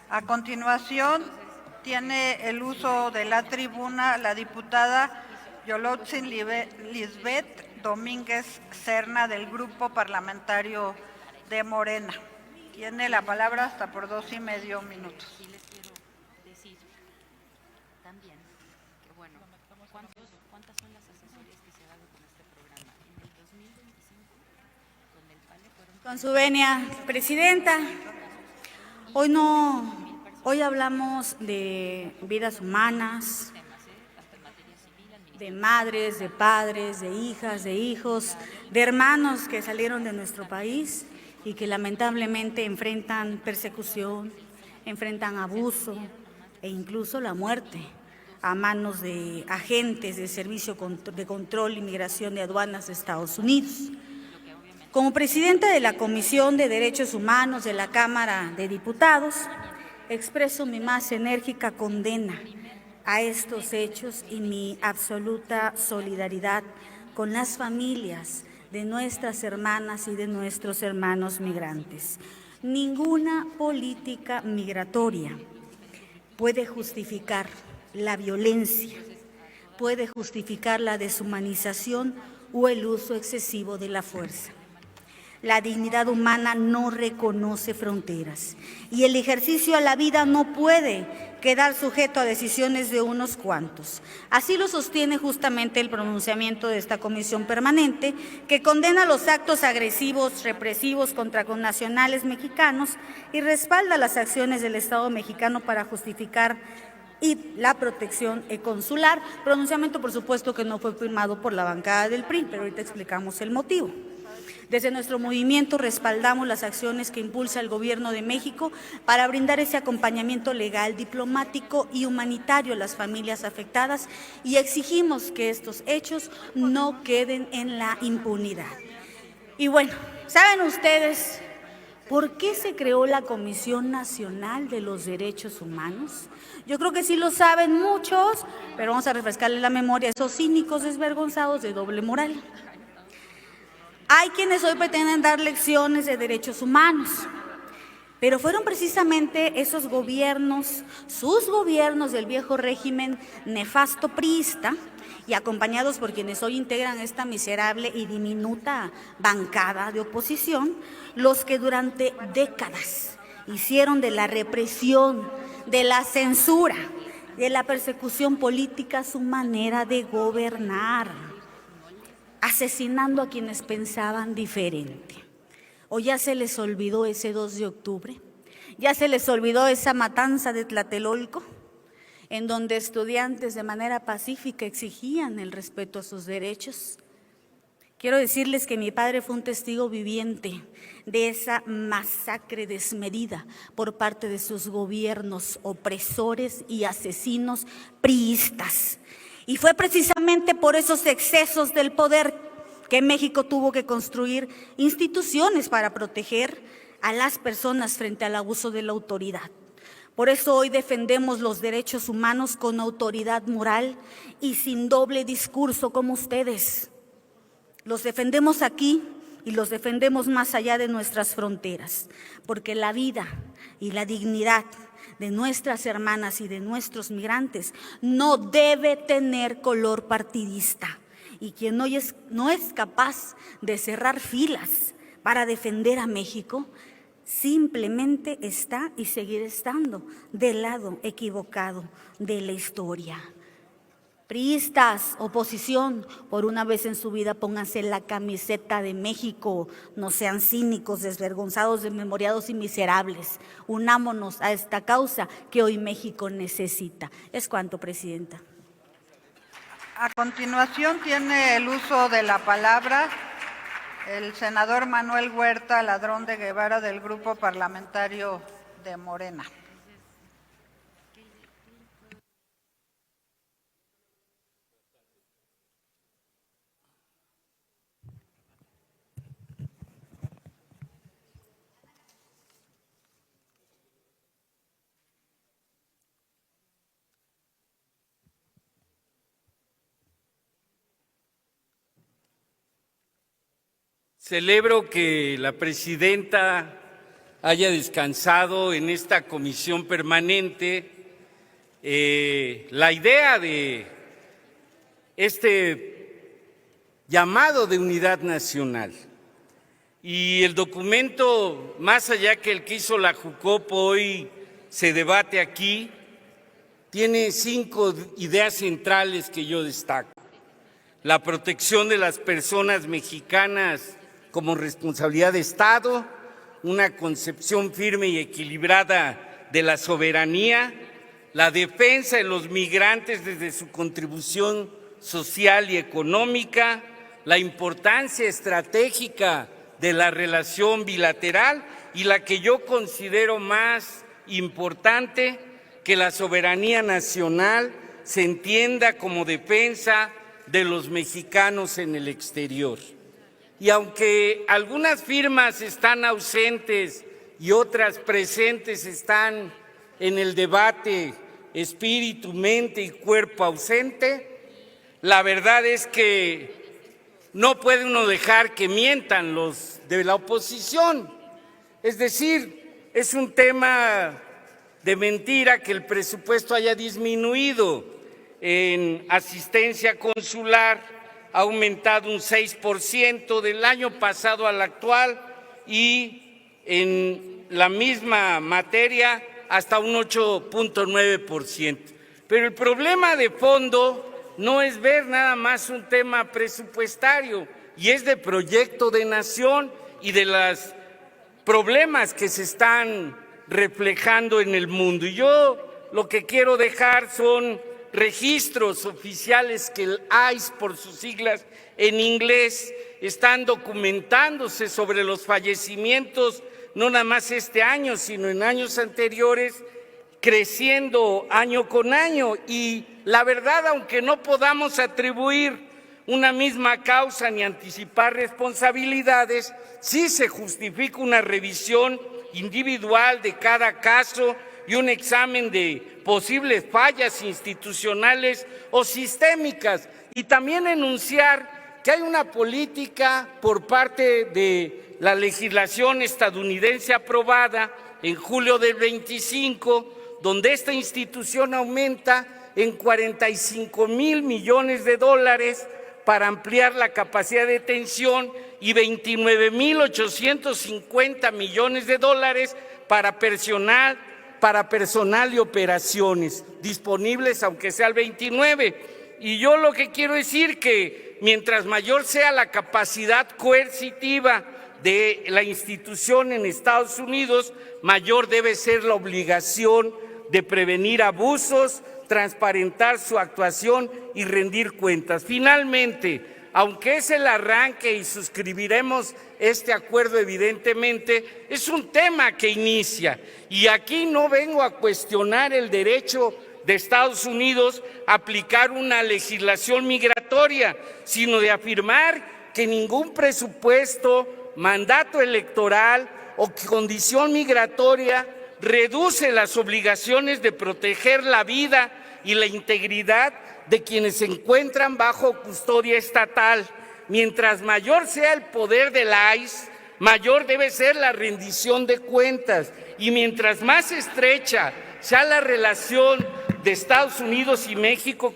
A continuación, tiene el uso de la tribuna la diputada Yolotzin Lisbeth Domínguez Serna, del Grupo Parlamentario de Morena. Tiene la palabra hasta por 2.5 minutos. ¿Cuántas son las asesorías que se ha dado con este programa? En el 2025, con el PALE fueron... Con su venia, presidenta, hoy hablamos de vidas humanas, de madres, de padres, de hijas, de hijos, de hermanos que salieron de nuestro país y que lamentablemente enfrentan persecución, enfrentan abuso e incluso la muerte a manos de agentes del Servicio de Control y Migración de Aduanas de Estados Unidos. Como presidenta de la Comisión de Derechos Humanos de la Cámara de Diputados, expreso mi más enérgica condena a estos hechos y mi absoluta solidaridad con las familias de nuestras hermanas y de nuestros hermanos migrantes. Ninguna política migratoria puede justificar la violencia, puede justificar la deshumanización o el uso excesivo de la fuerza. La dignidad humana no reconoce fronteras y el ejercicio a la vida no puede quedar sujeto a decisiones de unos cuantos. Así lo sostiene justamente el pronunciamiento de esta comisión permanente, que condena los actos agresivos, represivos contra connacionales mexicanos y respalda las acciones del Estado mexicano para justificar y la protección consular. Pronunciamiento, por supuesto, que no fue firmado por la bancada del PRI, pero ahorita explicamos el motivo. Desde nuestro movimiento respaldamos las acciones que impulsa el Gobierno de México para brindar ese acompañamiento legal, diplomático y humanitario a las familias afectadas y exigimos que estos hechos no queden en la impunidad. Y bueno, ¿saben ustedes por qué se creó la Comisión Nacional de los Derechos Humanos? Yo creo que sí lo saben muchos, pero vamos a refrescarle la memoria a esos cínicos desvergonzados de doble moral. Hay quienes hoy pretenden dar lecciones de derechos humanos, pero fueron precisamente esos gobiernos, sus gobiernos del viejo régimen nefasto priista, y acompañados por quienes hoy integran esta miserable y diminuta bancada de oposición, los que durante décadas hicieron de la represión, de la censura, de la persecución política su manera de gobernar, asesinando a quienes pensaban diferente. ¿O ya se les olvidó ese 2 de octubre? ¿Ya se les olvidó esa matanza de Tlatelolco, en donde estudiantes de manera pacífica exigían el respeto a sus derechos? Quiero decirles que mi padre fue un testigo viviente de esa masacre desmedida por parte de sus gobiernos opresores y asesinos priistas. Y fue precisamente por esos excesos del poder que México tuvo que construir instituciones para proteger a las personas frente al abuso de la autoridad. Por eso hoy defendemos los derechos humanos con autoridad moral y sin doble discurso como ustedes. Los defendemos aquí y los defendemos más allá de nuestras fronteras, porque la vida y la dignidad de nuestras hermanas y de nuestros migrantes no debe tener color partidista. Y quien hoy no es capaz de cerrar filas para defender a México, simplemente está y seguirá estando del lado equivocado de la historia. Priistas, oposición, por una vez en su vida pónganse la camiseta de México, no sean cínicos, desvergonzados, desmemoriados y miserables. Unámonos a esta causa que hoy México necesita. Es cuanto, Presidenta. A continuación tiene el uso de la palabra el senador Manuel Huerta Ladrón de Guevara del Grupo Parlamentario de Morena. Celebro que la presidenta haya descansado en esta comisión permanente. La idea de este llamado de unidad nacional y el documento, más allá que el que hizo la Jucopo, hoy se debate aquí, tiene 5 ideas centrales que yo destaco. La protección de las personas mexicanas como responsabilidad de Estado, una concepción firme y equilibrada de la soberanía, la defensa de los migrantes desde su contribución social y económica, la importancia estratégica de la relación bilateral y la que yo considero más importante, que la soberanía nacional se entienda como defensa de los mexicanos en el exterior. Y aunque algunas firmas están ausentes y otras presentes están en el debate, espíritu, mente y cuerpo ausente, la verdad es que no puede uno dejar que mientan los de la oposición. Es decir, es un tema de mentira que el presupuesto haya disminuido en asistencia consular, ha aumentado un 6% del año pasado al actual, y en la misma materia hasta un 8.9%. Pero el problema de fondo no es ver nada más un tema presupuestario, y es de proyecto de nación y de los problemas que se están reflejando en el mundo. Y yo lo que quiero dejar son registros oficiales que el ICE, por sus siglas en inglés, están documentándose sobre los fallecimientos, no nada más este año, sino en años anteriores, creciendo año con año. Y la verdad, aunque no podamos atribuir una misma causa ni anticipar responsabilidades, sí se justifica una revisión individual de cada caso y un examen de posibles fallas institucionales o sistémicas, y también enunciar que hay una política por parte de la legislación estadounidense aprobada en julio del 25, donde esta institución aumenta en 45,000 millones de dólares para ampliar la capacidad de detención y 29,850 millones de dólares para personal y operaciones disponibles, aunque sea el 29. Y yo lo que quiero decir que mientras mayor sea la capacidad coercitiva de la institución en Estados Unidos, mayor debe ser la obligación de prevenir abusos, transparentar su actuación y rendir cuentas. Finalmente, aunque es el arranque y suscribiremos este acuerdo, evidentemente, es un tema que inicia. Y aquí no vengo a cuestionar el derecho de Estados Unidos a aplicar una legislación migratoria, sino de afirmar que ningún presupuesto, mandato electoral o condición migratoria reduce las obligaciones de proteger la vida y la integridad de quienes se encuentran bajo custodia estatal. Mientras mayor sea el poder del ICE, mayor debe ser la rendición de cuentas, y mientras más estrecha sea la relación de Estados Unidos y México,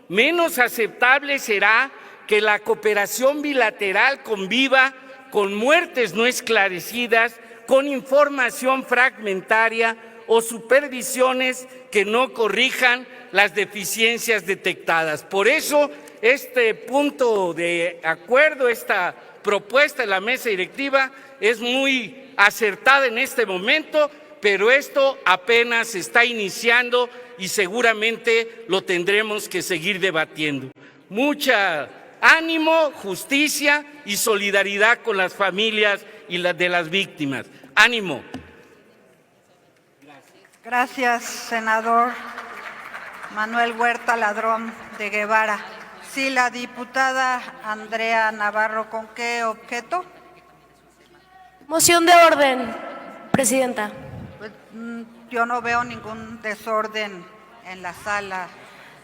menos aceptable será que la cooperación bilateral conviva con muertes no esclarecidas, con información fragmentaria o supervisiones que no corrijan las deficiencias detectadas. Por eso, este punto de acuerdo, esta propuesta de la mesa directiva es muy acertada en este momento, pero esto apenas está iniciando y seguramente lo tendremos que seguir debatiendo. Mucha ánimo, justicia y solidaridad con las familias y las de las víctimas. ¡Ánimo! Gracias, senador Manuel Huerta Ladrón de Guevara. Sí, la diputada Andrea Navarro, ¿con qué objeto? Moción de orden, presidenta. Pues, yo no veo ningún desorden en la sala,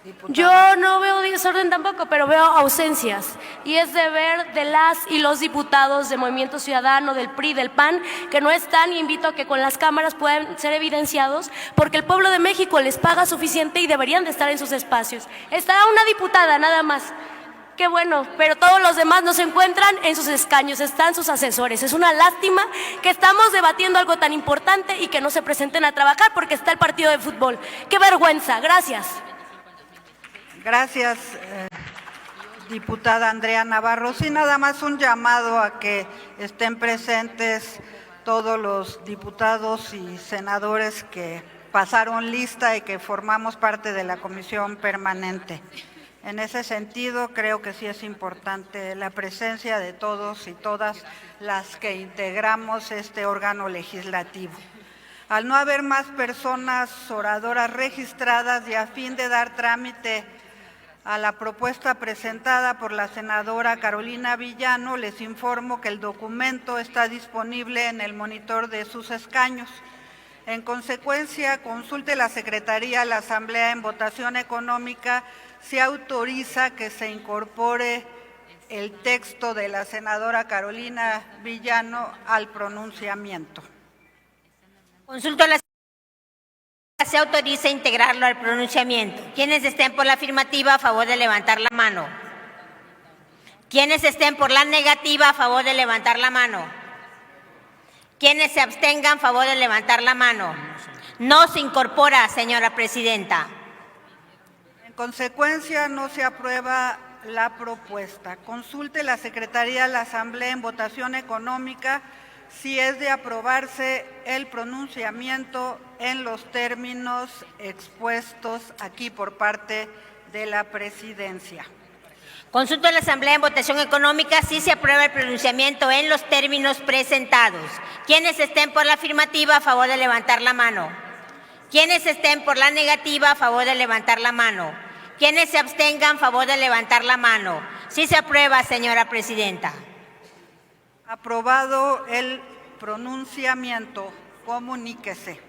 diputada. Yo no veo desorden tampoco, pero veo ausencias. Y es deber de las y los diputados de Movimiento Ciudadano, del PRI, del PAN, que no están, y invito a que con las cámaras puedan ser evidenciados, porque el pueblo de México les paga suficiente y deberían de estar en sus espacios. Estará una diputada nada más. Qué bueno, pero todos los demás no se encuentran en sus escaños, están sus asesores. Es una lástima que estamos debatiendo algo tan importante y que no se presenten a trabajar porque está el partido de fútbol. ¡Qué vergüenza! Gracias. Gracias, diputada Andrea Navarro. Sí, nada más un llamado a que estén presentes todos los diputados y senadores que pasaron lista y que formamos parte de la comisión permanente. En ese sentido, creo que sí es importante la presencia de todos y todas las que integramos este órgano legislativo. Al no haber más personas oradoras registradas y a fin de dar trámite a la propuesta presentada por la senadora Carolina Villano, les informo que el documento está disponible en el monitor de sus escaños. En consecuencia, consulte la Secretaría, la Asamblea en votación económica, se autoriza que se incorpore el texto de la senadora Carolina Villano al pronunciamiento. Consulto a la se autoriza integrarlo al pronunciamiento. Quienes estén por la afirmativa, a favor de levantar la mano. Quienes estén por la negativa, a favor de levantar la mano. Quienes se abstengan, favor de levantar la mano. No se incorpora, señora presidenta. En consecuencia, no se aprueba la propuesta. Consulte la Secretaría de la Asamblea en votación económica si es de aprobarse el pronunciamiento en los términos expuestos aquí por parte de la Presidencia. Consulto a la Asamblea en votación económica si se aprueba el pronunciamiento en los términos presentados. Quienes estén por la afirmativa, a favor de levantar la mano. Quienes estén por la negativa, a favor de levantar la mano. Quienes se abstengan, a favor de levantar la mano. Sí se aprueba, señora presidenta. Aprobado el pronunciamiento. Comuníquese.